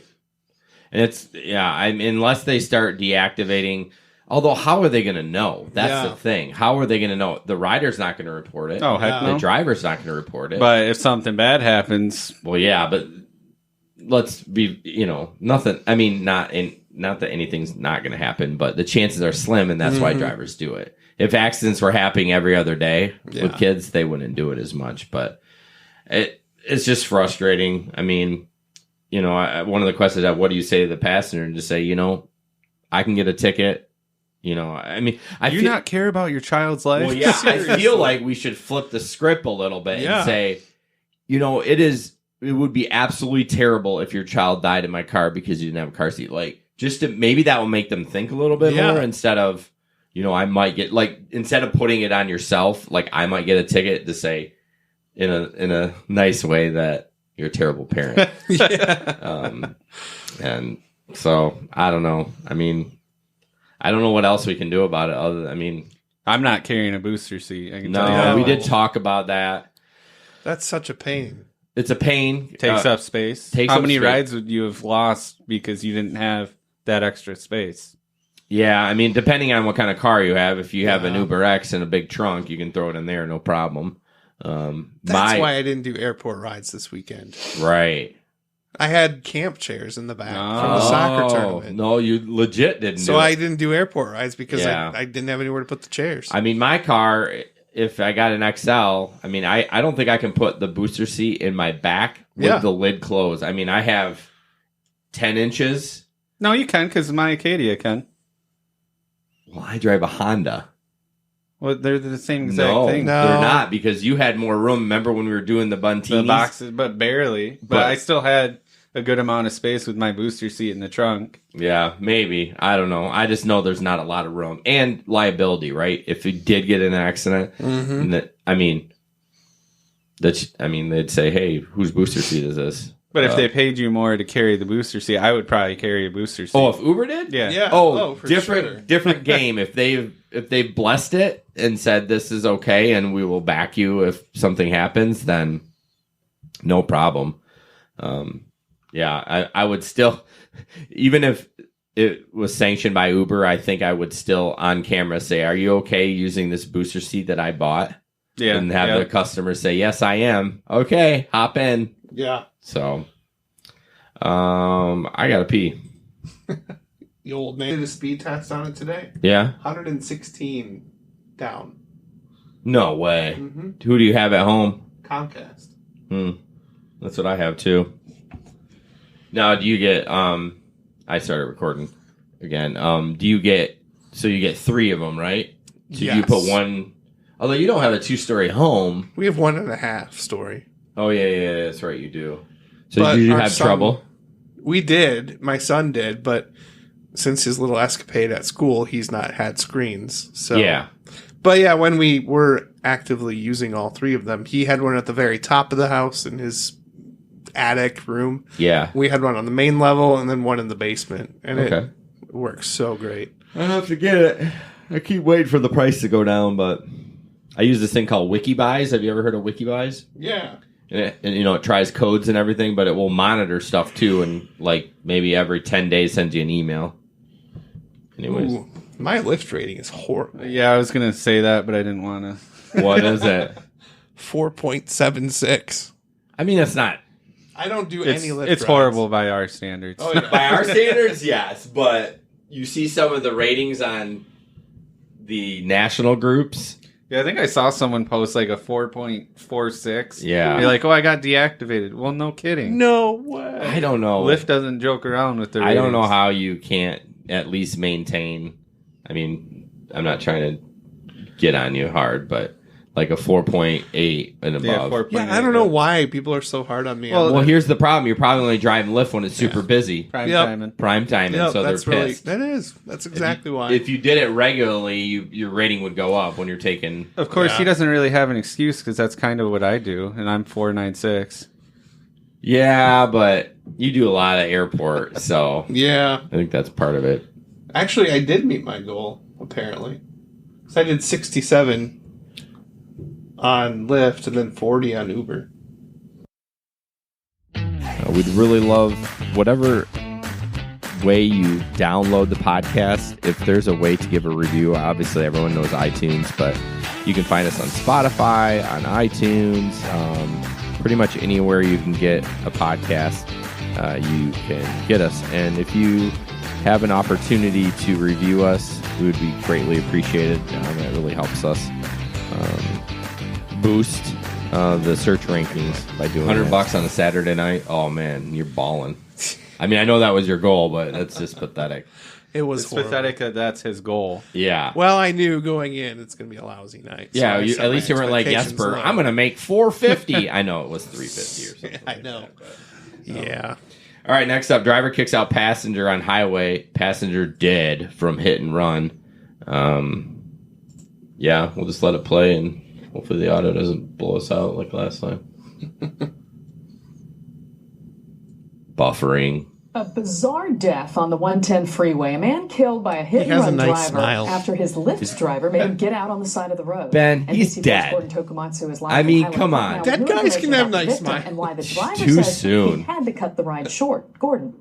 And it's, unless they start deactivating. Although, how are they going to know? That's the thing. How are they going to know? The rider's not going to report it. Oh, heck no. The driver's not going to report it. But if something bad happens... Well, yeah, but let's be, nothing... I mean, not that anything's not going to happen, but the chances are slim, and that's why drivers do it. If accidents were happening every other day with kids, they wouldn't do it as much. But it's just frustrating. I mean, one of the questions is, what do you say to the passenger? And just say, I can get a ticket. I mean, not care about your child's life? Well, yeah, I feel like we should flip the script a little bit and say, it would be absolutely terrible if your child died in my car because you didn't have a car seat. Like, maybe that will make them think a little bit more instead of, I might get, like, instead of putting it on yourself, like, I might get a ticket to say in a nice way that you're a terrible parent. And so, I don't know. I mean, I don't know what else we can do about it. I'm not carrying a booster seat. I can no, tell you that we much. did talk about that. That's such a pain. It's a pain. Takes up space. How many rides would you have lost because you didn't have that extra space? Yeah, I mean, depending on what kind of car you have. If you have an Uber X and a big trunk, you can throw it in there, no problem. That's why I didn't do airport rides this weekend. Right. I had camp chairs in the back from the soccer tournament. No, you legit didn't So do it. I didn't do airport rides because I didn't have anywhere to put the chairs. I mean, my car, if I got an XL, I mean, I don't think I can put the booster seat in my back with the lid closed. I mean, I have 10 inches. No, you can, because my Acadia can. Well, I drive a Honda. Well, they're the same exact thing. No, they're not, because you had more room. Remember when we were doing the Buntinis? The boxes, but barely. But I still had a good amount of space with my booster seat in the trunk. Yeah, maybe. I don't know. I just know there's not a lot of room. And liability, right? If you did get in an accident, they'd say, hey, whose booster seat is this? But if they paid you more to carry the booster seat, I would probably carry a booster seat. Oh, if Uber did? Yeah. For different game. If they blessed it and said this is okay and we will back you if something happens, then no problem. I would still, even if it was sanctioned by Uber, I think I would still on camera say, are you okay using this booster seat that I bought? Yeah. And have the customer say, yes, I am. Okay, hop in. Yeah. So, I gotta pee. The old man did a speed test on it today. Yeah. 116 down. No way. Mm-hmm. Who do you have at home? Comcast. That's what I have too. Now, do you get? I started recording again. Do you get? So you get 3 of them, right? So Yes. you put one. Although you don't have a 2-story home. We have 1.5 story. Oh yeah, that's right, you do. So But did you our have son- trouble? We did. My son did, but since his little escapade at school, he's not had screens. So Yeah. But yeah, when we were actively using all 3 of them, he had one at the very top of the house in his attic room. Yeah. We had one on the main level and then one in the basement. And Okay. it works so great. I have to get it. I keep waiting for the price to go down, but I use this thing called WikiBuys. Have you ever heard of WikiBuys? Yeah. And it tries codes and everything, but it will monitor stuff too, and like maybe every 10 days sends you an email. Anyways. Ooh, my Lyft rating is horrible. Yeah, I was gonna say that, but I didn't want to. What is it? 4.76. I mean, it's not. I don't do It's, any Lyft it's rides. horrible by our standards. Oh, yeah. By our standards, yes, but you see some of the ratings on the national groups. Yeah, I think I saw someone post like a 4.46. Yeah. You're like, oh, I got deactivated. Well, no kidding. No way. I don't know. Lyft doesn't joke around with their I don't know ratings. how you can't at least maintain. I mean, I'm not trying to get on you hard, but like a 4.8 and above. Yeah, 4.8. Yeah, I don't know why people are so hard on me. Well, here's the problem. You're probably only driving Lyft when it's super busy. Prime Yep. timing. Prime timing, Yep, so they're that's really pissed. that is. That's exactly why. If you did it regularly, your rating would go up when you're taking. Of course, Yeah. he doesn't really have an excuse because that's kind of what I do, and I'm 496. Yeah, but you do a lot of airport, so yeah. I think that's part of it. Actually, I did meet my goal, apparently. So I did 67 on Lyft and then 40 on Uber. We'd really love whatever way you download the podcast. If there's a way to give a review, obviously everyone knows iTunes, but you can find us on Spotify, on iTunes, pretty much anywhere you can get a podcast, you can get us. And if you have an opportunity to review us, we would be greatly appreciated. That really helps us boost the search rankings by doing $100 on a Saturday night. Oh man, you're balling. I mean, I know that was your goal, but that's just pathetic. It was It's horrible. pathetic that that's his goal. Yeah. Well, I knew going in it's going to be a lousy night. so Yeah, I set at least my you weren't like, expectations Jesper, low. I'm going to make $450. I know it was $350 or something. I know. Yeah. All right, next up, driver kicks out passenger on highway. Passenger dead from hit and run. Yeah, we'll just let it play, and hopefully the auto doesn't blow us out like last time. Buffering. A bizarre death on the 110 freeway. A man killed by a hit He and has a run nice driver smile. after his Lyft driver made him get out on the side of the road. Ben, he's NBC dead. Gordon Tokumatsu is live I from mean, Highland come Park on. now with Dead new guys information can have about the nice victim smiles. and why the driver Too says soon. he had to cut the ride short. Gordon.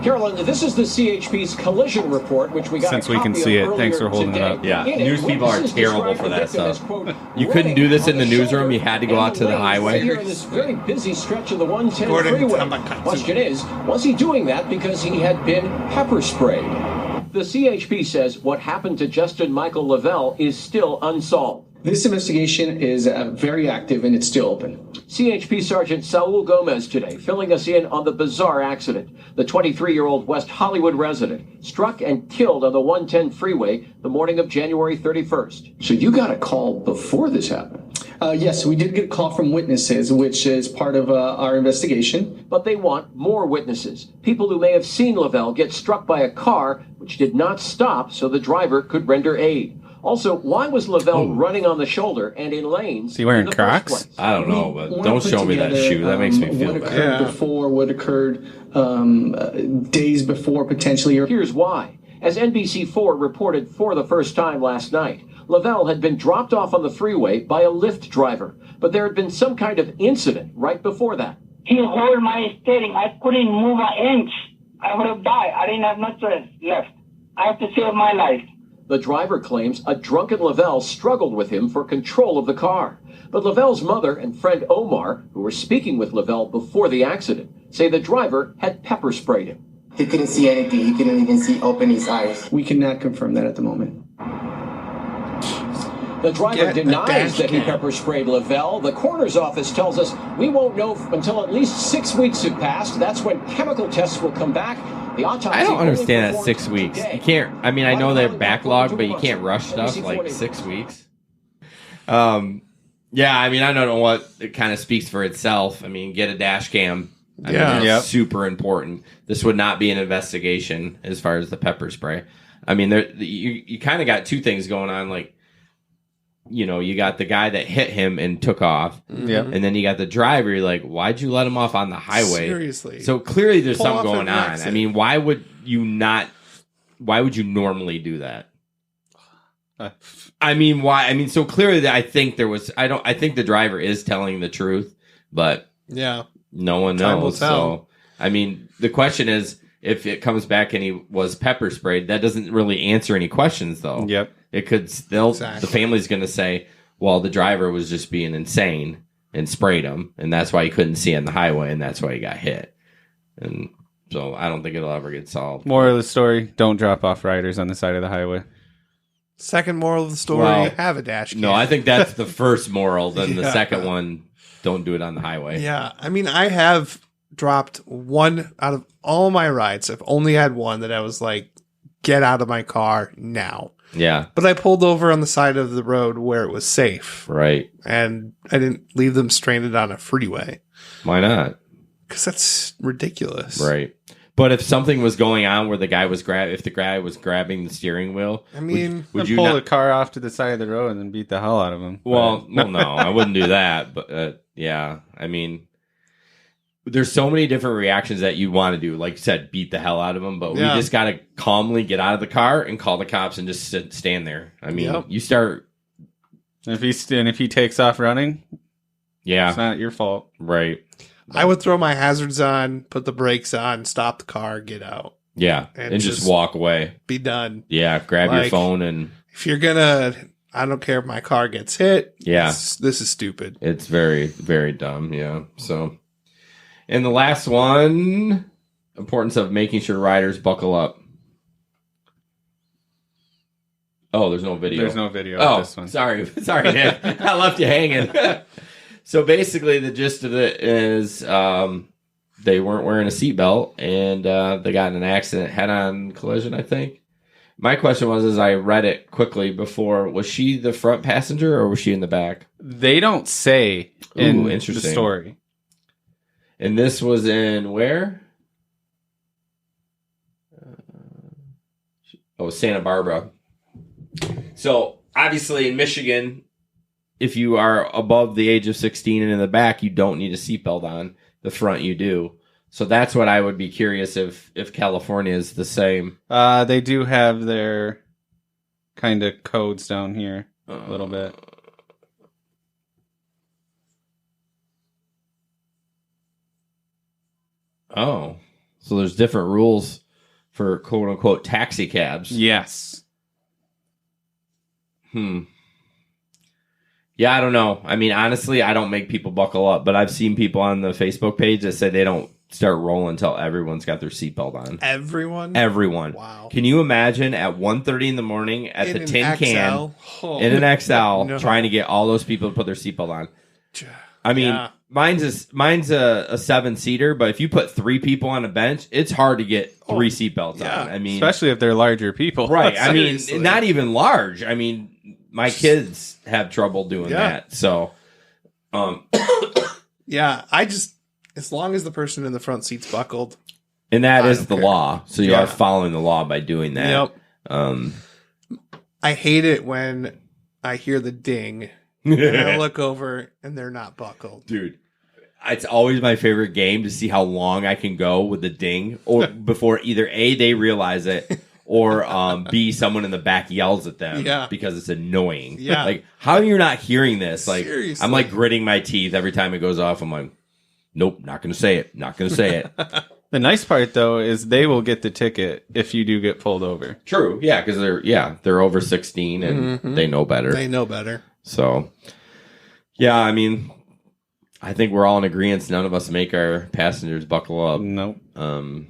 Carolyn, this is the CHP's collision report, which we got Since a we can copy see of it, thanks for earlier holding it today. up. Yeah, In it, news people are witnesses terrible describe for the that victim as, stuff. quote, You couldn't do this in the running on newsroom. shoulder You had to go and out to the lanes highway. Here in this very busy stretch of the 110 Gordon freeway. Tokumatsu. Question is, was he doing that because he had been pepper sprayed? The CHP says what happened to Justin Michael Lavelle is still unsolved. This investigation is very active and it's still open. CHP Sergeant Saul Gomez today filling us in on the bizarre accident. The 23-year-old West Hollywood resident struck and killed on the 110 freeway the morning of January 31st. So you got a call before this happened? Yes, we did get a call from witnesses, which is part of our investigation. But they want more witnesses. People who may have seen Lavelle get struck by a car which did not stop so the driver could render aid. Also, why was Lavelle running on the shoulder and in lanes? Is he wearing in the first Crocs? place? I don't know, but Wanna don't put show me that together, shoe. That makes me feel what bad. occurred before, what occurred days before, potentially. Here's why. As NBC4 reported for the first time last night, Lavelle had been dropped off on the freeway by a Lyft driver, but there had been some kind of incident right before that. He held my steering. I couldn't move an inch. I would have died. I didn't have no choice left. I have to save my life. The driver claims a drunken Lavelle struggled with him for control of the car. But Lavelle's mother and friend Omar, who were speaking with Lavelle before the accident, say the driver had pepper sprayed him. He couldn't see anything. He couldn't even open his eyes. We cannot confirm that at the moment. The driver denies that he pepper sprayed Lavelle. The coroner's office tells us we won't know until at least 6 weeks have passed. That's when chemical tests will come back. The autopsy I don't understand that performed 6 weeks. today. You can't. I mean, I know they're backlogged, but you can't rush stuff like 6 weeks. Yeah, I mean, I don't know what it kind of speaks for itself. I mean, get a dash cam. I mean, that's super important. This would not be an investigation as far as the pepper spray. I mean, you kind of got two things going on. Like, you know, you got the guy that hit him and took off. Yep. And then you got the driver. You're like, why'd you let him off on the highway? Seriously. So clearly there's Pull something off going an on. exit. I mean, why would you normally do that? I mean, why? I mean, so clearly I think the driver is telling the truth, but yeah, no one Time will knows. tell. So, I mean, the question is, if it comes back and he was pepper sprayed, that doesn't really answer any questions, though. Yep. It could still, the family's going to say, well, the driver was just being insane and sprayed him, and that's why he couldn't see on the highway, and that's why he got hit. And so I don't think it'll ever get solved. Moral of the story, don't drop off riders on the side of the highway. Second moral of the story, Well, have a dash cam. No, I think that's the first moral. Then the Yeah. second one, don't do it on the highway. Yeah, I mean, I have dropped one out of all my rides. I've only had one that I was like, get out of my car now. Yeah. But I pulled over on the side of the road where it was safe. Right. And I didn't leave them stranded on a freeway. Why not? Because that's ridiculous. Right. But if something was going on where the guy was if the guy was grabbing the steering wheel, I mean, would you pull not the car off to the side of the road and then beat the hell out of him? Well, no, I wouldn't do that. But yeah, I mean, there's so many different reactions that you want to do. Like you said, beat the hell out of him. But we just got to calmly get out of the car and call the cops and just stand there. I mean, you start. If he takes off running, it's not your fault, right? I would throw my hazards on, put the brakes on, stop the car, get out. Yeah, and just walk away. Be done. Yeah, grab your phone and. If you're gonna, I don't care if my car gets hit. Yeah, this is stupid. It's very, very dumb. Yeah. So, and the last one, importance of making sure riders buckle up. Oh, there's no video. There's no video of this one. Sorry, Nick. I left you hanging. So basically, the gist of it is they weren't wearing a seatbelt and they got in an accident, head-on collision, I think. My question was, as I read it quickly before, was she the front passenger or was she in the back? They don't say in the interesting story. And this was in where? Santa Barbara. So obviously in Michigan, if you are above the age of 16 and in the back, you don't need a seatbelt on. The front, you do. So that's what I would be curious if California is the same. They do have their kind of codes down here a little bit. Oh, so there's different rules for quote unquote taxi cabs. Yes. Yeah, I don't know. I mean, honestly, I don't make people buckle up, but I've seen people on the Facebook page that say they don't start rolling until everyone's got their seatbelt on. Everyone? Wow. Can you imagine at 1:30 in the morning at In the an tin can XL? in an XL No. trying to get all those people to put their seatbelt on? I mean, mine's a 7-seater, but if you put 3 people on a bench, it's hard to get 3 seatbelts on. I mean, especially if they're larger people. right. I mean, not even large. I mean, my kids have trouble doing that. So, yeah, as long as the person in the front seat's buckled. and that is the law. So you Yeah. are following the law by doing that. Yep. I hate it when I hear the ding and I look over and they're not buckled. Dude, it's always my favorite game to see how long I can go with the ding, or before either A, they realize it, or B, someone in the back yells at them because it's annoying. Yeah. Like, how are you not hearing this? Like, Seriously. I'm like gritting my teeth every time it goes off. I'm like, nope, not going to say it. Not going to say it. The nice part, though, is they will get the ticket if you do get pulled over. True, yeah, because they're over 16 and they know better. They know better. So, yeah, I mean, I think we're all in agreement. None of us make our passengers buckle up. Nope. I'm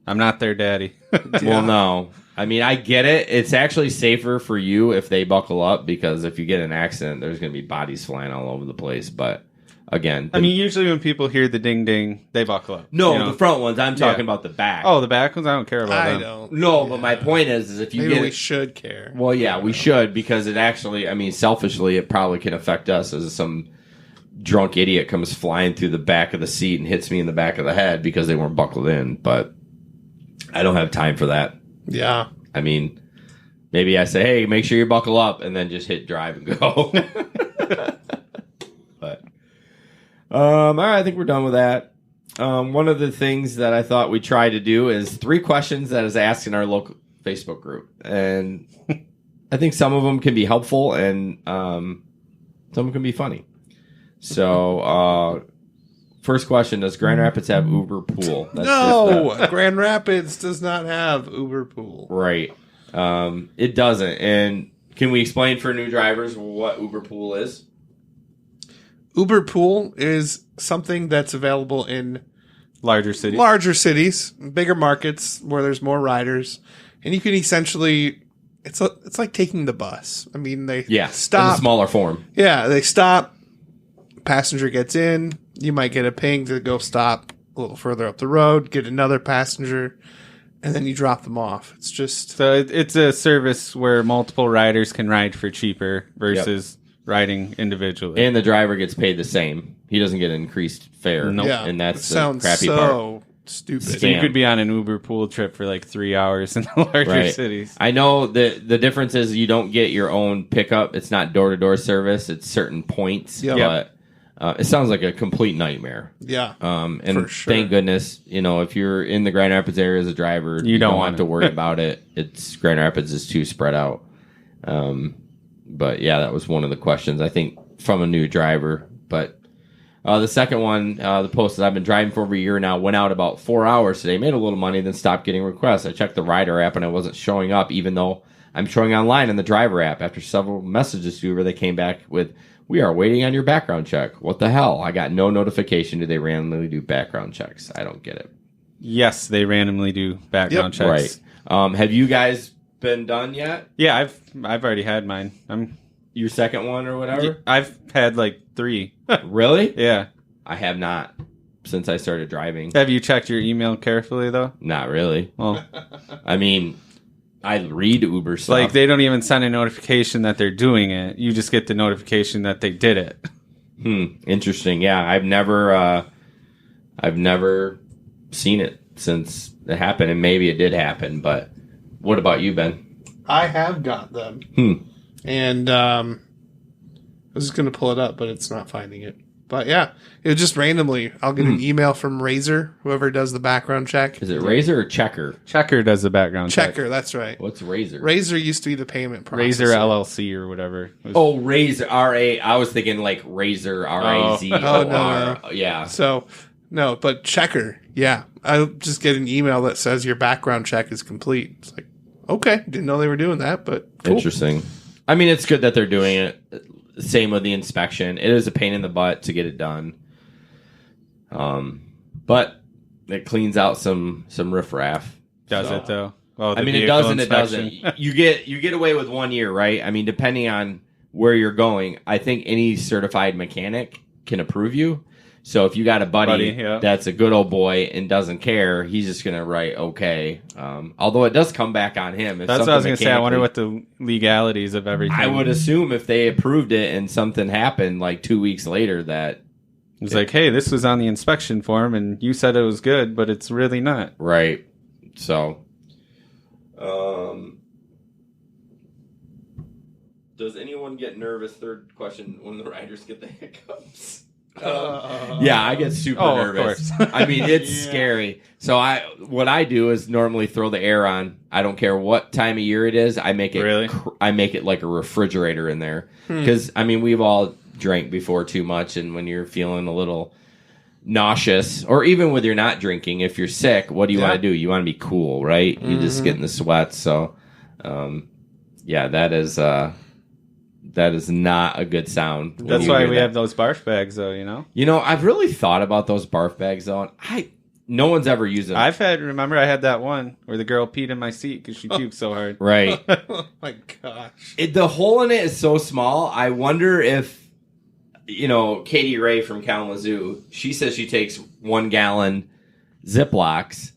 not their daddy. Well, no. I mean, I get it. It's actually safer for you if they buckle up because if you get in an accident, there's going to be bodies flying all over the place. But again, I mean, usually when people hear the ding ding, they buckle up. No, the front ones. I'm talking about the back. Oh, the back ones. I don't care about them. I don't. No, but my point is if you Maybe get we should care. Well, yeah, we should because it actually. I mean, selfishly, it probably can affect us as some drunk idiot comes flying through the back of the seat and hits me in the back of the head because they weren't buckled in. But I don't have time for that. Yeah. I mean, maybe I say, hey, make sure you buckle up and then just hit drive and go. But, all right, I think we're done with that. One of the things that I thought we'd try to do is 3 questions that is asked in our local Facebook group. And I think some of them can be helpful and some of them can be funny. So, first question, does Grand Rapids have Uber pool? No, Grand Rapids does not have Uber pool. Right. It doesn't. And can we explain for new drivers what Uber pool is? Uber pool is something that's available in larger cities, bigger markets where there's more riders. And you can essentially, it's like taking the bus. I mean, they stop. In a smaller form. Yeah, they stop. Passenger gets in. You might get a ping to go stop a little further up the road, get another passenger, and then you drop them off. It's just... So it's a service where multiple riders can ride for cheaper versus riding individually. And the driver gets paid the same. He doesn't get an increased fare. Nope. Yeah, and that's it the sounds crappy so part. Stupid. So you could be on an Uber pool trip for like 3 hours in the larger cities. I know the difference is you don't get your own pickup. It's not door-to-door service. It's certain points. Yep. But it sounds like a complete nightmare. Yeah. And for sure. thank goodness, if you're in the Grand Rapids area as a driver, you don't have to worry about it. It's Grand Rapids is too spread out. But yeah, that was one of the questions, I think, from a new driver. But the second one, the post that I've been driving for over a year now, went out about 4 hours today, made a little money, then stopped getting requests. I checked the rider app and I wasn't showing up, even though I'm showing online in the driver app. After several messages to Uber, they came back with, we are waiting on your background check. What the hell? I got no notification. Do they randomly do background checks? I don't get it. Yes, they randomly do background checks. Right. Have you guys been done yet? Yeah, I've already had mine. Your second one or whatever? I've had like 3. Really? Yeah. I have not since I started driving. Have you checked your email carefully, though? Not really. Well, I mean, I read Uber stuff. Like, they don't even send a notification that they're doing it. You just get the notification that they did it. Interesting. Yeah, I've never seen it since it happened, and maybe it did happen, but what about you, Ben? I have got them. And I was just going to pull it up, but it's not finding it. But yeah, it was just randomly. I'll get an email from Razor, whoever does the background check. Is it Razor or Checker? Checker does the background check. Checker, that's right. What's Razor? Razor used to be the payment processor. Razor LLC or whatever. Oh, Razor, R-A. I was thinking like Razor, R-A-Z-O-R. No. Yeah. So, no, but Checker, yeah. I'll just get an email that says your background check is complete. It's like, okay, didn't know they were doing that, but cool. Interesting. I mean, it's good that they're doing it. Same with the inspection. It is a pain in the butt to get it done. But it cleans out some riffraff. Does it though? Well, I mean, it does and it doesn't. You get away with 1 year, right? I mean, depending on where you're going, I think any certified mechanic can approve you. So if you got a buddy that's a good old boy and doesn't care, he's just going to write okay. Although it does come back on him. That's what I was going to say. I wonder what the legalities of everything. I would assume if they approved it and something happened like 2 weeks later that... It's like, hey, this was on the inspection form and you said it was good, but it's really not. Right. So... does anyone get nervous, third question, when the riders get the hiccups? Yeah, I get super nervous. I mean, it's scary. So what I do is normally throw the air on. I don't care what time of year it is. I make it I make it like a refrigerator in there because I mean we've all drank before too much, and when you're feeling a little nauseous, or even when you're not drinking, if you're sick, what do you want to do? You want to be cool, right? You just get in the sweats. So, that is not a good sound. That's why we have those barf bags, though. I've really thought about those barf bags, though. And no one's ever used them. I had that one where the girl peed in my seat because she puked so hard. Right. Oh my gosh. The hole in it is so small. I wonder if, Katie Ray from Kalamazoo, she says she takes 1 gallon Ziplocs.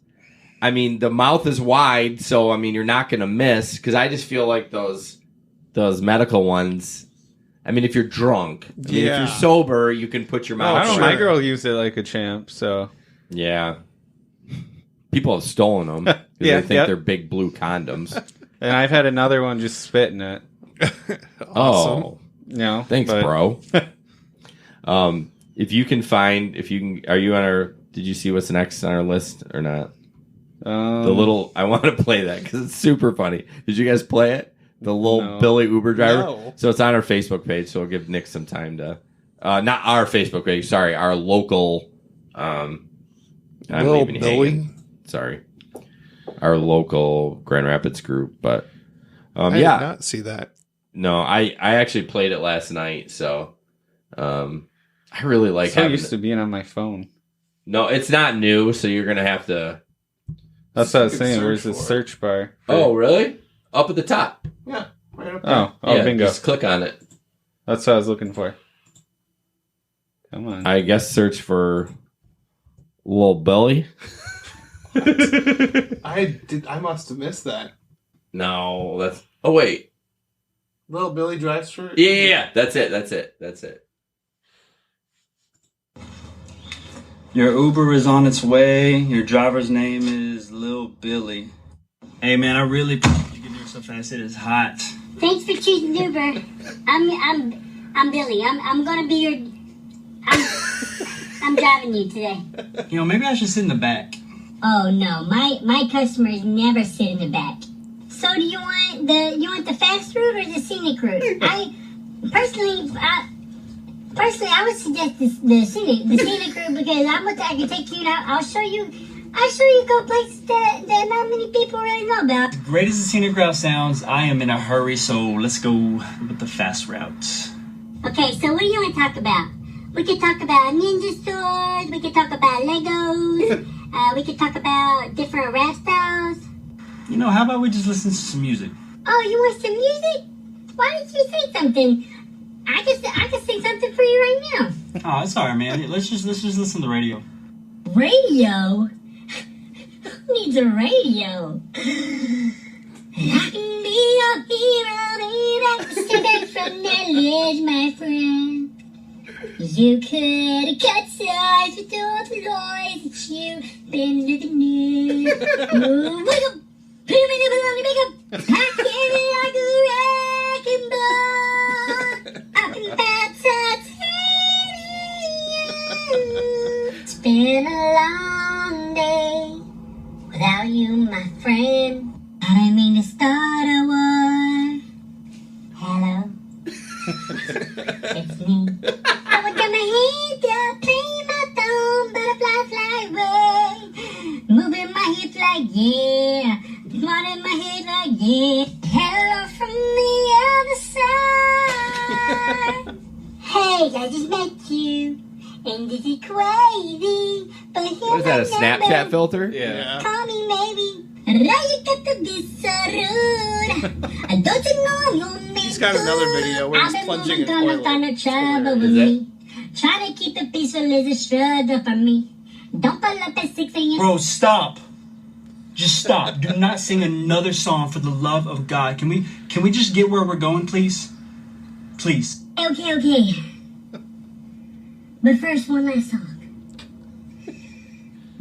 I mean, the mouth is wide, so you're not going to miss. Because I just feel like those medical ones. I mean, if you're drunk, if you're sober, you can put your mouth. I don't know. My girl used it like a champ, so. Yeah. People have stolen them because they think they're big blue condoms. And I've had another one just spit in it. Awesome. Oh. Thanks, bro. If you can, are you on our, did you see what's next on our list or not? I want to play that because it's super funny. Did you guys play it? The little Billy Uber driver? No. So it's on our Facebook page, so we'll give Nick some time to, not our Facebook page, sorry, our local, I'm Little leaving Billy. hanging. Sorry, our local Grand Rapids group. But I did not see that. No, I actually played it last night. So I really like. So used to being on my phone. No, it's not new. So you're gonna have to. That's what I was saying. Where's the search bar? Oh, really? Up at the top. Yeah, right up there. Oh, bingo! Just click on it. That's what I was looking for. Come on. I guess search for Little Billy. I must have missed that. No, that's. Oh wait, Little Billy drives for. Yeah. That's it. Your Uber is on its way. Your driver's name is Lil Billy. Hey man, I really appreciate you getting here so fast. It is hot. Thanks for choosing Uber. I'm Billy. I'm gonna be your. I'm driving you today. Maybe I should sit in the back. Oh no, my customers never sit in the back. So do you want the fast route or the scenic route? I personally I would suggest the scenic route because I can take you out. I'll show you go places that not many people really know about. Great as the scenic route sounds, I am in a hurry, so let's go with the fast route. Okay, so what do you want to talk about? We could talk about ninja stores. We could talk about Legos. We could talk about different rap styles. How about we just listen to some music? Oh, you want some music? Why don't you say something? I can sing something for you right now. Oh, it's alright, man. Let's just listen to the radio. Radio? Who needs a radio? I can be your hero, baby. Step back from that ledge, my friend. You could cut ties with all the lies that you've been living in. Ooh, wake up! Put me in the make up! I feel like a wrecking ball. I've been baptized in you. It's been a long day without you, my friend. I didn't mean to start a war. Hello? It's me. I would get my hands up, play my thumb, butterfly fly away. Moving my hips like yeah, nodding my head like yeah. Hello from the other side. Hey, I just met you, and this is crazy. But here's What is that, a my number. Snapchat filter? Yeah. Call me maybe. You got to be so rude. Don't you know I'm gonna make He's got another video where he's plunging in gonna find toilet. a trouble with me. Try to keep it peaceful is a struggle for me. Don't pull up at 6 a.m. Bro, stop. Just stop. Do not sing another song for the love of God. Can we just get where we're going, please? Please. Okay. But first, one last song.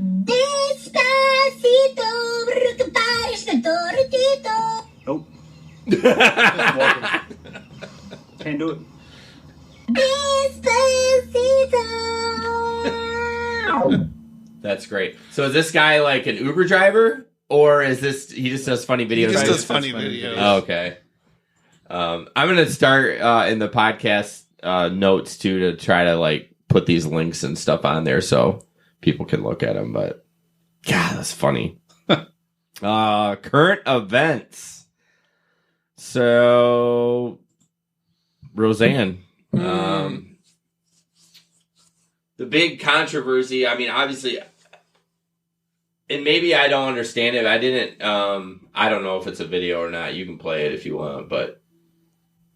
Despacito, bruto pares de tortito. Nope. Can't do it. Despacito. That's great. So is this guy like an Uber driver, or is this he just does funny videos? He just does funny videos. Oh, okay. I'm gonna start in the podcast notes too to try to like put these links and stuff on there so people can look at them. But God, that's funny. Current events. So Roseanne. The big controversy, I mean, obviously, and maybe I don't understand it. I didn't, I don't know if it's a video or not. You can play it if you want, but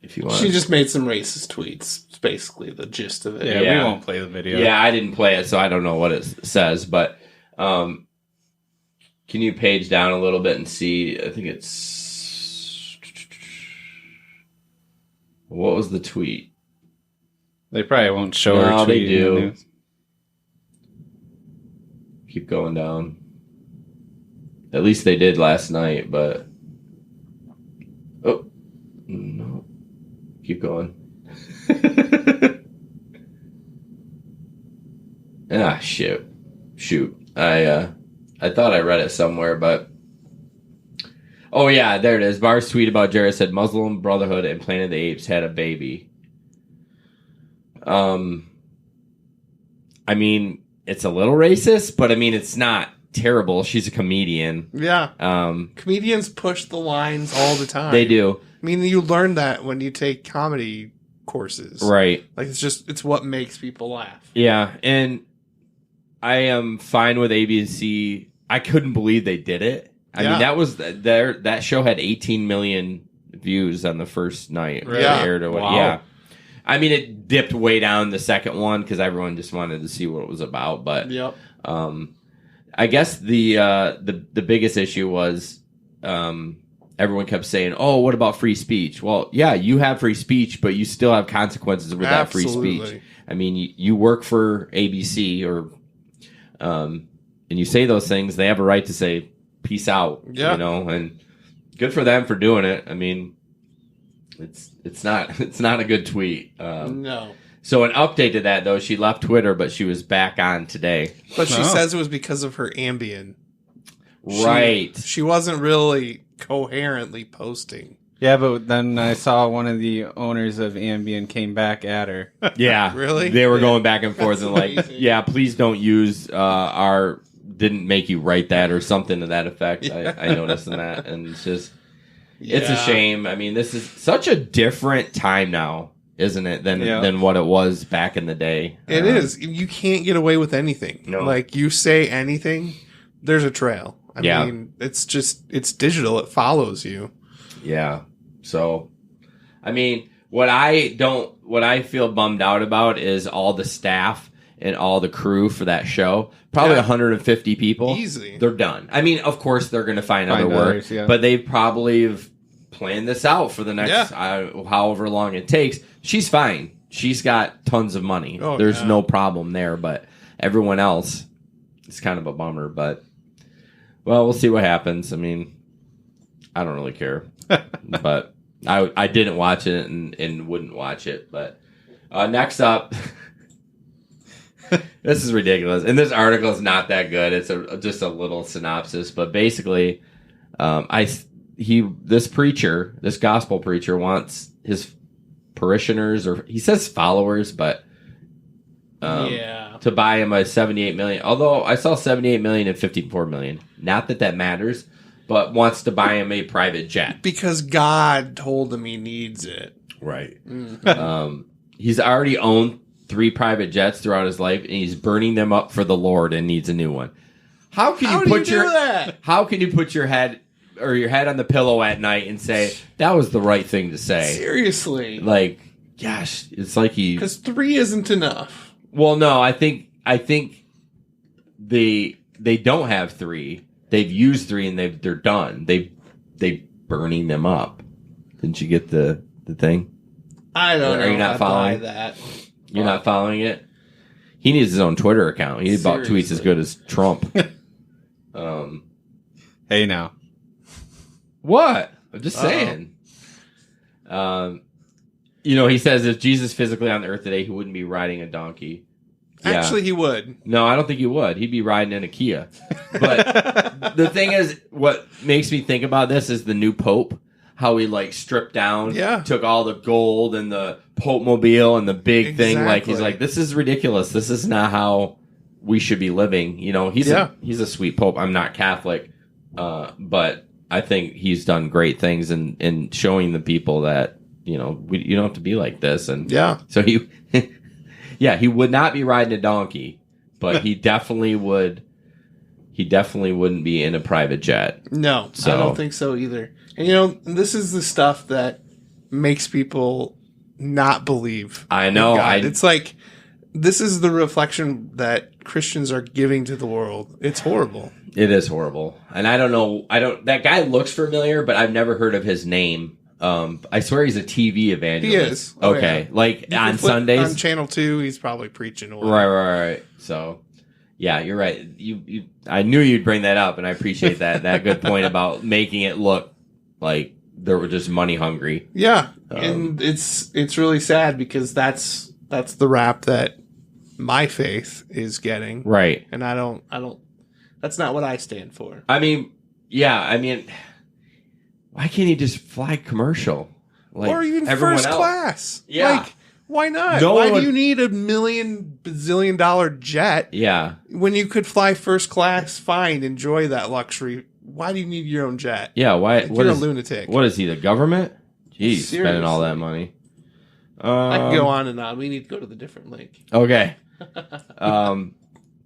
if you want. She just made some racist tweets. It's basically the gist of it. Yeah, we won't play the video. Yeah, I didn't play it, so I don't know what it says, but can you page down a little bit and see? I think it's... What was the tweet? They probably won't show her tweet. No, they do. Keep going down. At least they did last night, but... Oh. No. Keep going. Shit. Shoot. I thought I read it somewhere, but... Oh, yeah, there it is. Barr's tweet about Jared said Muslim Brotherhood and Planet of the Apes had a baby. I mean, it's a little racist, but I mean, it's not terrible. She's a comedian. Yeah. Comedians push the lines all the time. They do. I mean, you learn that when you take comedy courses. Right. Like, it's what makes people laugh. Yeah, and I am fine with ABC. I couldn't believe they did it. I mean, that was that show had 18 million views on the first night. Really? Yeah. Aired or what? Wow. Yeah. I mean, it dipped way down the second one because everyone just wanted to see what it was about. But I guess the biggest issue was everyone kept saying, "Oh, what about free speech?" Well, yeah, you have free speech, but you still have consequences with that free speech. I mean, you work for ABC or and you say those things. They have a right to say peace out. Yeah. You know, and good for them for doing it. I mean, it's not a good tweet. No. So an update to that though, she left Twitter, but she was back on today. But she says it was because of her Ambien. Right. She wasn't really coherently posting. Yeah, but then I saw one of the owners of Ambien came back at her. Yeah. Really? They were going back and forth and like, yeah, please don't use our didn't make you write that or something to that effect. Yeah. I noticed that, and it's just it's a shame. I mean, this is such a different time now, isn't it, than what it was back in the day. It is. You can't get away with anything. No. Like, you say anything, there's a trail. I mean, it's digital. It follows you. Yeah. So, I mean, what I feel bummed out about is all the staff and all the crew for that show. Probably 150 people. Easy. They're done. I mean, of course, they're going to find other work, but they probably have planned this out for the next however long it takes. She's fine. She's got tons of money. There's no problem there, but everyone else, it's kind of a bummer. But, well, we'll see what happens. I mean, I don't really care. But I didn't watch it and wouldn't watch it. But next up... This is ridiculous, and this article is not that good. It's just a little synopsis, but basically, this gospel preacher wants his parishioners, or he says followers, but to buy him a $78 million. Although I saw $78 million and $54 million. Not that matters, but wants to buy him a private jet because God told him he needs it. Right. He's already owned 3 private jets throughout his life, and he's burning them up for the Lord and needs a new one. How can you put your head on the pillow at night and say that was the right thing to say? Seriously, like, gosh, it's like because 3 isn't enough. Well, no, I think they don't have 3. They've used 3 and they're done. They burning them up. Didn't you get the thing? I don't know. Are you not following that? You're not following it? He needs his own Twitter account. He about tweets as good as Trump. Hey, now. What? I'm just saying. He says if Jesus physically on the earth today, he wouldn't be riding a donkey. Yeah. Actually, he would. No, I don't think he would. He'd be riding in a Kia. But the thing is, what makes me think about this is the new Pope. how he like stripped down, Yeah. took all the gold and the Pope Mobile and the big thing. Like he's like, this is ridiculous. This is not how we should be living. You know, he's a sweet Pope. I'm not Catholic, but I think he's done great things in showing the people that, you know, you don't have to be like this. And so he, he would not be riding a donkey, but he definitely would. He definitely wouldn't be in a private jet. No, I don't think so either. And, you know, this is the stuff that makes people not believe. I know. It's like, this is the reflection that Christians are giving to the world. It's horrible. It is horrible. And I don't know. that guy looks familiar, but I've never heard of his name. I swear he's a TV evangelist. He is. Okay. Like on Sundays. On Channel 2, he's probably preaching away. Right. So, yeah, you're right. I knew you'd bring that up, and I appreciate that good point about making it look like they were just money hungry. Yeah. And it's really sad because that's the rap that my faith is getting. Right. And I don't that's not what I stand for. I mean, why can't he just fly commercial? Like or even first class. Yeah. Like, why not? Why do you need a bazillion-dollar jet? Yeah. When you could fly first class, fine, enjoy that luxury. Why do you need your own jet? Yeah, why? You're a lunatic. What is he, the government? Jeez, Seriously. spending all that money. I can go on and on. We need to go to the different link. Okay.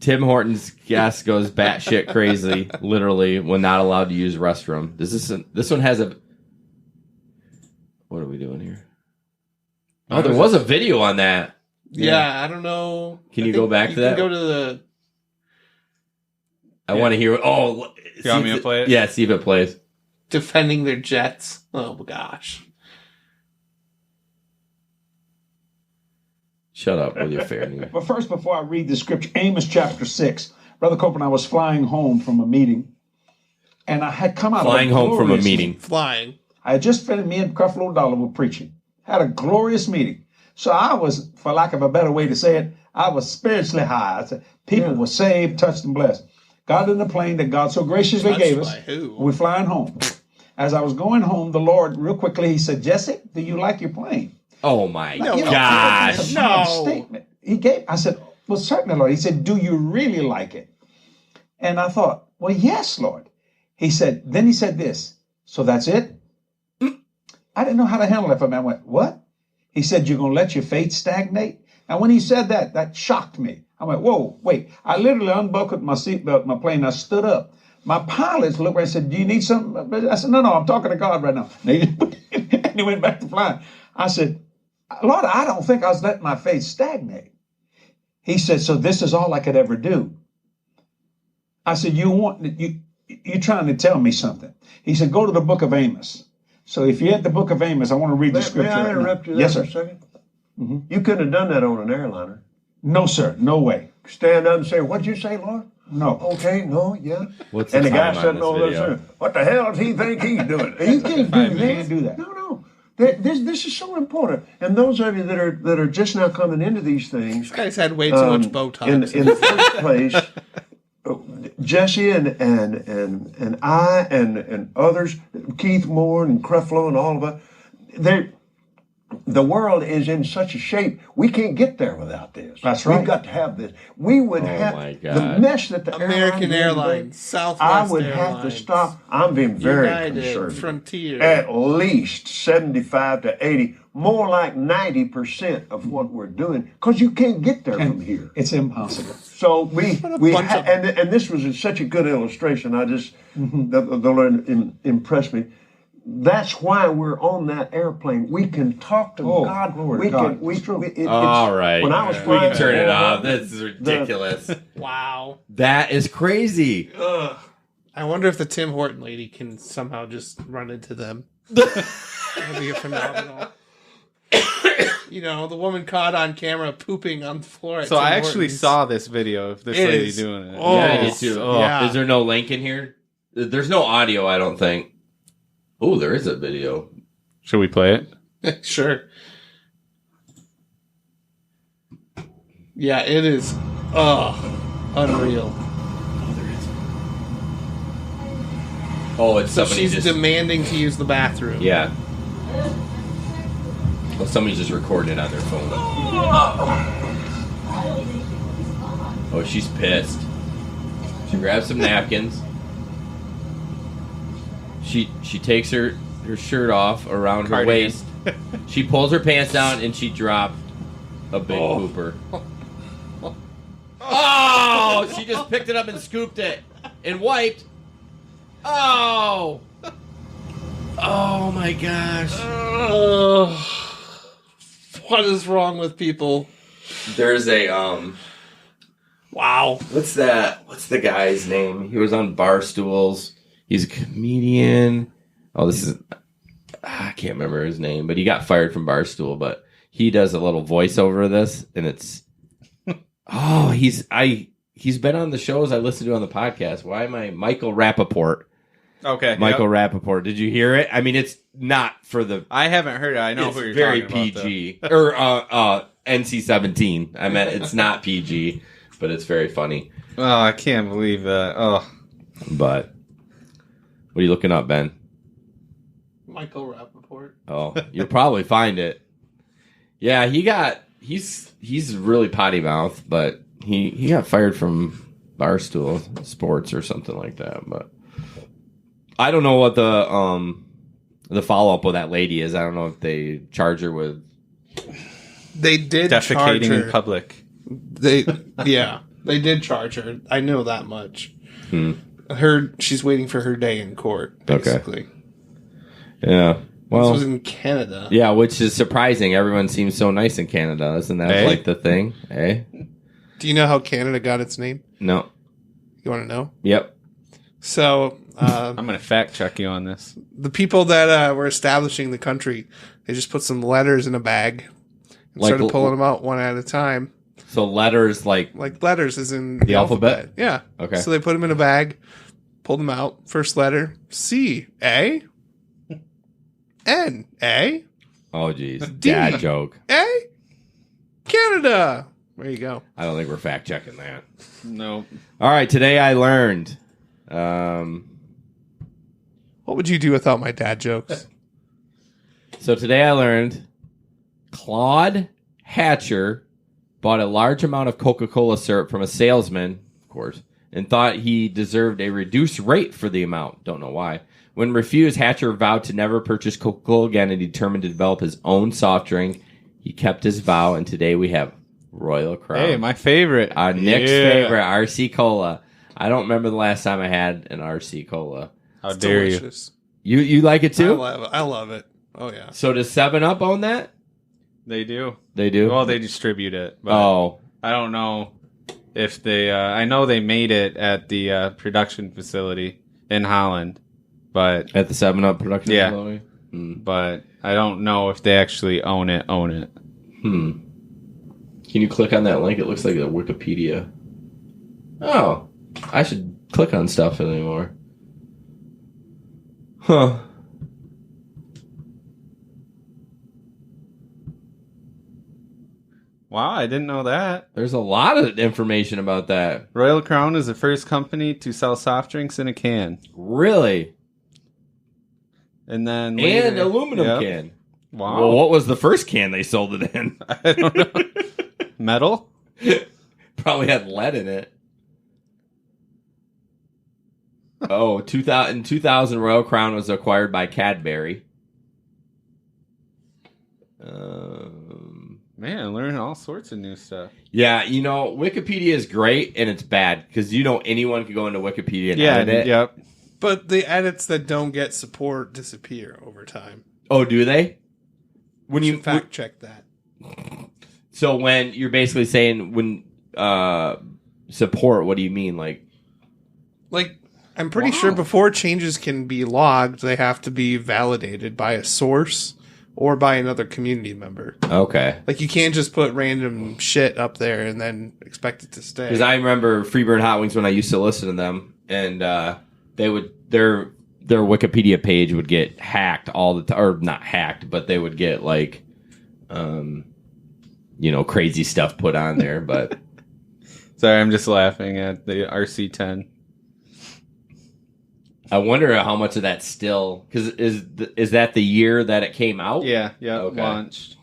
Tim Hortons guest goes batshit crazy, literally, when not allowed to use restroom. This one has a... What are we doing here? Oh, there was a video on that. Yeah, I don't know. Can you go back to that? Go to the... I want to hear... Oh, you want me to play it? Yeah, see if it plays. Defending their jets. Oh, gosh. Shut up with your fair news. But first, before I read the scripture, Amos chapter 6. Brother Copeland, I was flying home from a meeting, and I had come out Flying home from a meeting. Flying. I had just finished, me and Creflo Dollar were preaching. Had a glorious meeting. So I was, for lack of a better way to say it, I was spiritually high. I said, people were saved, touched, and blessed. Got in the plane that God so graciously gave us. We're flying home. As I was going home, the Lord, real quickly, he said, Jesse, do you like your plane? Oh, my gosh. No. Statement. I said, well, certainly, Lord. He said, do you really like it? And I thought, well, yes, Lord. Then he said this, so that's it? I didn't know how to handle it. I went, what? He said, you're going to let your faith stagnate? And when he said that, that shocked me. I went, whoa, wait. I literally unbuckled my seatbelt in my plane. I stood up. My pilots looked at me and said, do you need something? I said, no, I'm talking to God right now. And he went back to flying. I said, Lord, I don't think I was letting my faith stagnate. He said, so this is all I could ever do. I said, you're trying to tell me something. He said, go to the book of Amos. So if you're at the book of Amos, I want to read the scripture. May I interrupt you there yes, for sir. a second? Mm-hmm. You couldn't have done that on an airliner. No, sir. No way. Stand up and say, what'd you say, Lord? No. Okay, no, yeah. What's and the guy time sitting on over this there video? saying, what the hell does he think he's doing? You can't do that. No. This is so important. And those of you that are just now coming into these things. This guy's had way too much Botox. In the first place, Jesse and I and others, Keith Moore and Creflo and all of us, the world is in such a shape, we can't get there without this. That's right. We've got to have this. We would have the mess that the American Airlines, Southwest I would Airlines, have to stop. I'm being very United, conservative. Frontier. At least 75 to 80, more like 90% of what we're doing, because you can't get there from here. It's impossible. So and this was such a good illustration. I just the Lord impressed me. That's why we're on that airplane. We can talk to God. Glory to God. All right. When I was we flying, can turn it off. This is ridiculous. Wow. That is crazy. Ugh. I wonder if the Tim Horton lady can somehow just run into them. That'd be phenomenal. You know, the woman caught on camera pooping on the floor. So I actually saw this video of this lady doing it. Oh, yeah, I did too. Yeah. Is there no link in here? There's no audio, I don't think. Oh, there is a video. Should we play it? Sure. Yeah, it is. Unreal. Oh, there is. Oh, it's so somebody she's just demanding to use the bathroom. Yeah. Well, somebody's just recording it on their phone. Oh, she's pissed. She grabs some napkins. She takes her shirt off around her waist. She pulls her pants down and she dropped a big pooper. Oh! She just picked it up and scooped it and wiped. Oh! Oh my gosh. What is wrong with people? There's a wow. What's the guy's name? He was on Barstools. He's a comedian. Oh, I can't remember his name, but he got fired from Barstool, but he does a little voiceover of this, and it's he's been on the shows I listen to on the podcast. Why am I Michael Rappaport? Okay. Michael Rappaport. Did you hear it? I mean, it's not for the... I haven't heard it. I know it's who you're very talking about. PG. Or NC-17. I meant it's not PG, but it's very funny. Oh, I can't believe that. Oh. But what are you looking up, Ben? Michael Rappaport. Oh, you'll probably find it. Yeah, he's really potty mouth, but he got fired from Barstool Sports or something like that. But I don't know what the follow up with that lady is. I don't know if they charge her with. They did charge defecating her. in public. They did charge her. I know that much. She's waiting for her day in court. Basically. Okay. Yeah. Well, this was in Canada. Yeah, which is surprising. Everyone seems so nice in Canada. Isn't that like the thing? Eh? Do you know how Canada got its name? No. You want to know? Yep. So I'm going to fact check you on this. The people that were establishing the country, they just put some letters in a bag and started pulling them out one at a time. So letters like letters is in the alphabet? Yeah. Okay. So they put them in a bag, pulled them out. First letter, C, A, N, A. Oh, geez. D, Dad joke. A, Canada. There you go. I don't think we're fact checking that. No. All right. Today I learned. What would you do without my dad jokes? So today I learned Claude Hatcher bought a large amount of Coca-Cola syrup from a salesman, of course, and thought he deserved a reduced rate for the amount. Don't know why. When refused, Hatcher vowed to never purchase Coca-Cola again and determined to develop his own soft drink. He kept his vow, and today we have Royal Crown. Hey, my favorite. Nick's favorite, RC Cola. I don't remember the last time I had an RC Cola. How dare delicious. You like it too? I love it. Oh, yeah. So does 7-Up own that? They do. They do? Well, they distribute it. But I don't know if they... I know they made it at the production facility in Holland. But at the 7-Up production facility? But I don't know if they actually own it. Can you click on that link? It looks like a Wikipedia. Oh. I should click on stuff anymore. Huh. Wow, I didn't know that. There's a lot of information about that. Royal Crown is the first company to sell soft drinks in a can. Really? And then later, and aluminum can. Wow. Well, what was the first can they sold it in? I don't know. Metal? Probably had lead in it. Oh, in 2000, Royal Crown was acquired by Cadbury. Man, learning all sorts of new stuff. Yeah, Wikipedia is great and it's bad because anyone can go into Wikipedia and edit it. Yep. But the edits that don't get support disappear over time. Oh, do they? When you fact check that. So when you're basically saying when support, what do you mean? Like I'm pretty sure before changes can be logged, they have to be validated by a source or by another community member. Okay. Like you can't just put random shit up there and then expect it to stay. Because I remember Freebird Hot Wings when I used to listen to them, and they would their Wikipedia page would get hacked all the time, or not hacked, but they would get crazy stuff put on there. But sorry, I'm just laughing at the RC10. I wonder how much of that still, because is that the year that it came out? Yeah, Okay. launched.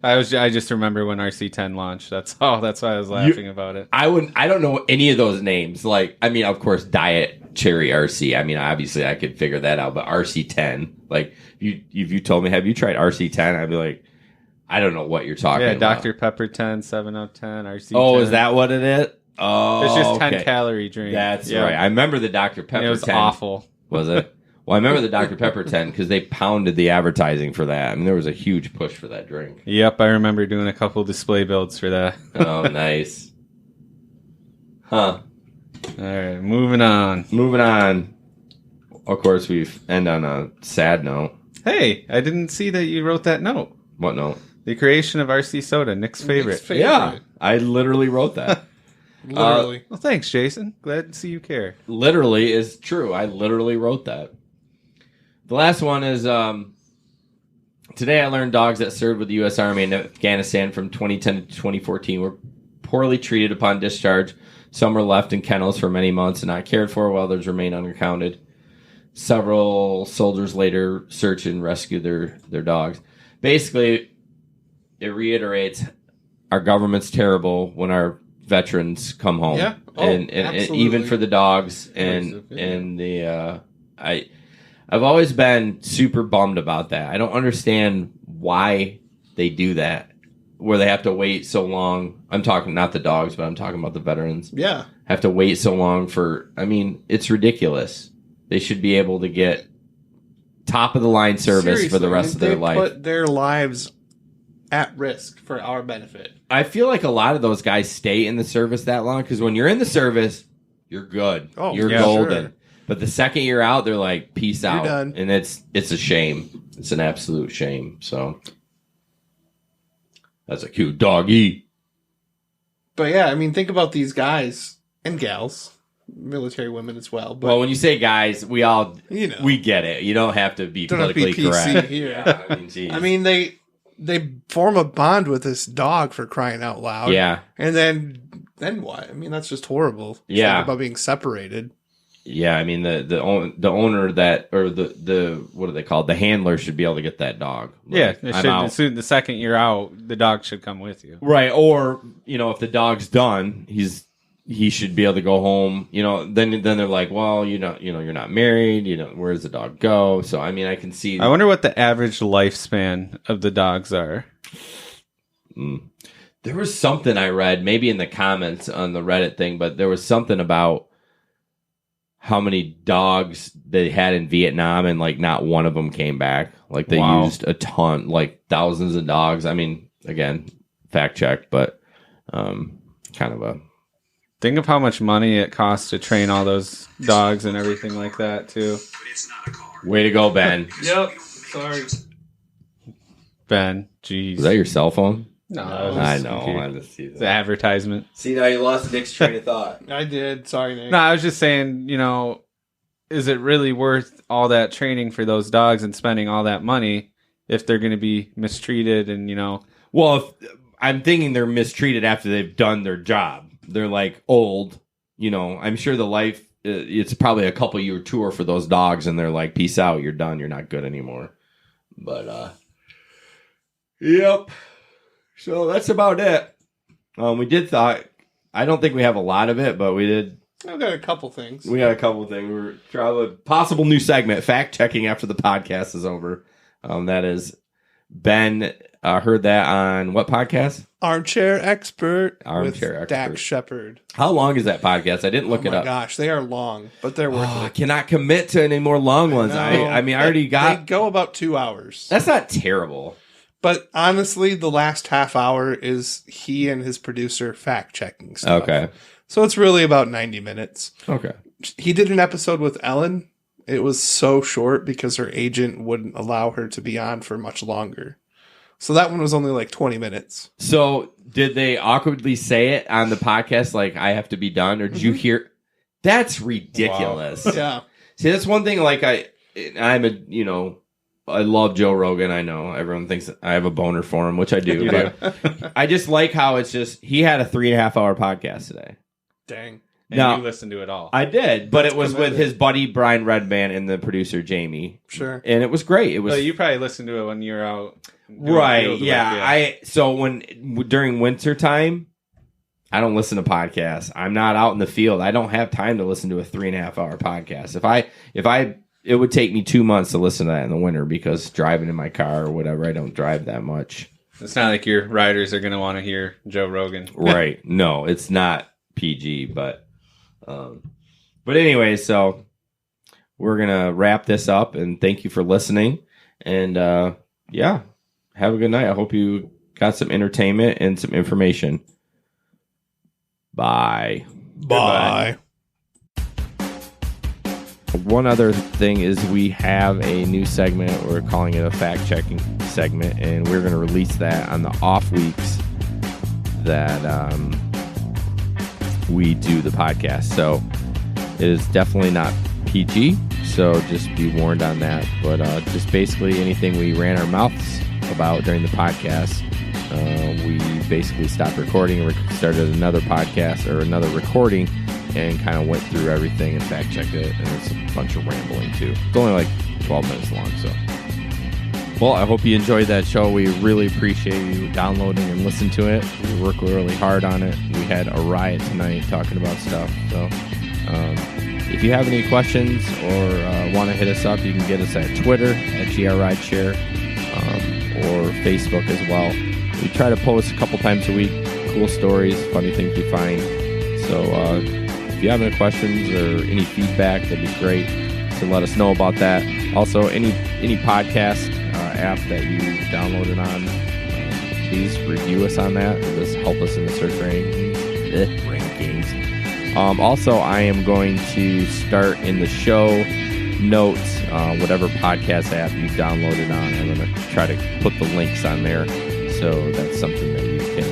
I just remember when RC10 launched. That's why I was laughing about it. I don't know any of those names. Like, I mean, of course, Diet Cherry RC. I mean, obviously, I could figure that out. But RC10, like, if you told me, have you tried RC10? I'd be like, I don't know what you're talking about. Dr. Pepper 10, 7-Up 10, RC10. Oh, is that what it is? Oh, it's just 10 calorie drink. That's right. I remember the Dr. Pepper 10. It was awful. Was it? Well, I remember the Dr. Pepper 10 because they pounded the advertising for that. I mean, there was a huge push for that drink. Yep, I remember doing a couple display builds for that. Oh, nice. Huh. All right, moving on. Of course, we end on a sad note. Hey, I didn't see that you wrote that note. What note? The creation of RC Soda, Nick's favorite. Yeah, I literally wrote that. Literally. Well, thanks, Jason. Glad to see you care. Literally is true. I literally wrote that. The last one is, today I learned dogs that served with the U.S. Army in Afghanistan from 2010 to 2014 were poorly treated upon discharge. Some were left in kennels for many months and not cared for, while others remain unaccounted. Several soldiers later search and rescue their dogs. Basically, it reiterates our government's terrible when our veterans come home. Yeah. And even for the dogs I've always been super bummed about that. I don't understand why they do that, where they have to wait so long. I'm talking not the dogs, but I'm talking about the veterans. Yeah. Have to wait so long for, I mean, it's ridiculous. They should be able to get top of the line service for the rest of their life. They put their lives at risk for our benefit. I feel like a lot of those guys stay in the service that long because when you're in the service, you're good. Oh, you're yeah, golden. sure. But the second you're out, they're like, peace out. Done. And it's a shame. It's an absolute shame. So that's a cute doggy. But yeah, I mean, think about these guys and gals, military women as well. But well, when you say guys, we all, we get it. You don't have to be politically correct. Here. Yeah, I mean, geez. I mean, they form a bond with this dog, for crying out loud. Yeah. And then what? I mean, that's just horrible. Yeah. Think about being separated. Yeah, I mean the owner that, or the what are they called? The handler should be able to get that dog. Like, yeah, the second you're out, the dog should come with you. Right, or if the dog's done, he should be able to go home. Then they're like, well, you're not married. Where does the dog go? So I mean, I can see. I wonder what the average lifespan of the dogs are. There was something I read, maybe in the comments on the Reddit thing, but there was something about how many dogs they had in Vietnam, and like not one of them came back. Like they used a ton, like thousands of dogs. I mean, again, fact check, but kind of a. Think of how much money it costs to train all those dogs and everything like that too. Way to go, Ben. Yep. Sorry, Ben. Jeez. Is that your cell phone? No, I know. I just see that. It's an advertisement. See, now you lost Nick's train of thought. I did. Sorry, Nick. No, I was just saying, is it really worth all that training for those dogs and spending all that money if they're going to be mistreated and, Well, I'm thinking they're mistreated after they've done their job. They're like old, I'm sure the life, it's probably a couple year tour for those dogs, and they're like, peace out, you're done, you're not good anymore. But, yep. So that's about it. We did I don't think we have a lot of it, but we did. I've got a couple things. We're trying a possible new segment, fact checking after the podcast is over. That is Ben heard that on what podcast? Armchair Expert. Armchair with Expert. Dax Shepard. How long is that podcast? I didn't look it up. Oh my gosh, they are long, but they're worth it. I cannot commit to any more long ones. I mean, I already got. They go about 2 hours. That's not terrible. But honestly, the last half hour is he and his producer fact checking stuff. Okay. So it's really about 90 minutes. Okay. He did an episode with Ellen. It was so short because her agent wouldn't allow her to be on for much longer. So that one was only like 20 minutes. So did they awkwardly say it on the podcast, like, I have to be done? Or did you hear? That's ridiculous. Wow. Yeah. See, that's one thing, like, I love Joe Rogan. I know everyone thinks I have a boner for him, which I do. But I just like how it's just, he had a 3.5 hour podcast today. Dang. And No, you listened to it all. I did, but it was with his buddy Brian Redman and the producer Jamie. Sure. And it was great. It was. Well, you probably listened to it when you were out. Right. field Yeah. work, So during winter time, I don't listen to podcasts. I'm not out in the field. I don't have time to listen to a 3.5 hour podcast. It would take me 2 months to listen to that in the winter because driving in my car or whatever, I don't drive that much. It's not like your riders are going to want to hear Joe Rogan. Right. No, it's not PG, but anyway, so we're going to wrap this up and thank you for listening. And yeah, have a good night. I hope you got some entertainment and some information. Bye. Bye. One other thing is we have a new segment. We're calling it a fact-checking segment, and we're going to release that on the off weeks that we do the podcast. So it is definitely not PG, so just be warned on that. But just basically anything we ran our mouths about during the podcast, we basically stopped recording and started another podcast or another recording and kind of went through everything and fact-checked it, and it's a bunch of rambling too. It's only like 12 minutes long, so. Well, I hope you enjoyed that show. We really appreciate you downloading and listening to it. We worked really hard on it. We had a riot tonight talking about stuff, so if you have any questions or want to hit us up, you can get us at Twitter at @GRRideshare or Facebook as well. We try to post a couple times a week, cool stories, funny things we find. So if you have any questions or any feedback, that'd be great to let us know about that. Also, any podcast app that you downloaded on, please review us on that. It does help us in the search rankings. Also, I am going to start in the show notes, whatever podcast app you downloaded on. I'm going to try to put the links on there. So that's something that you can,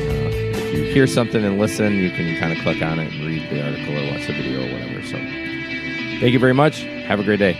if you hear something and listen, you can kind of click on it and read the article or watch the video or whatever. So thank you very much. Have a great day.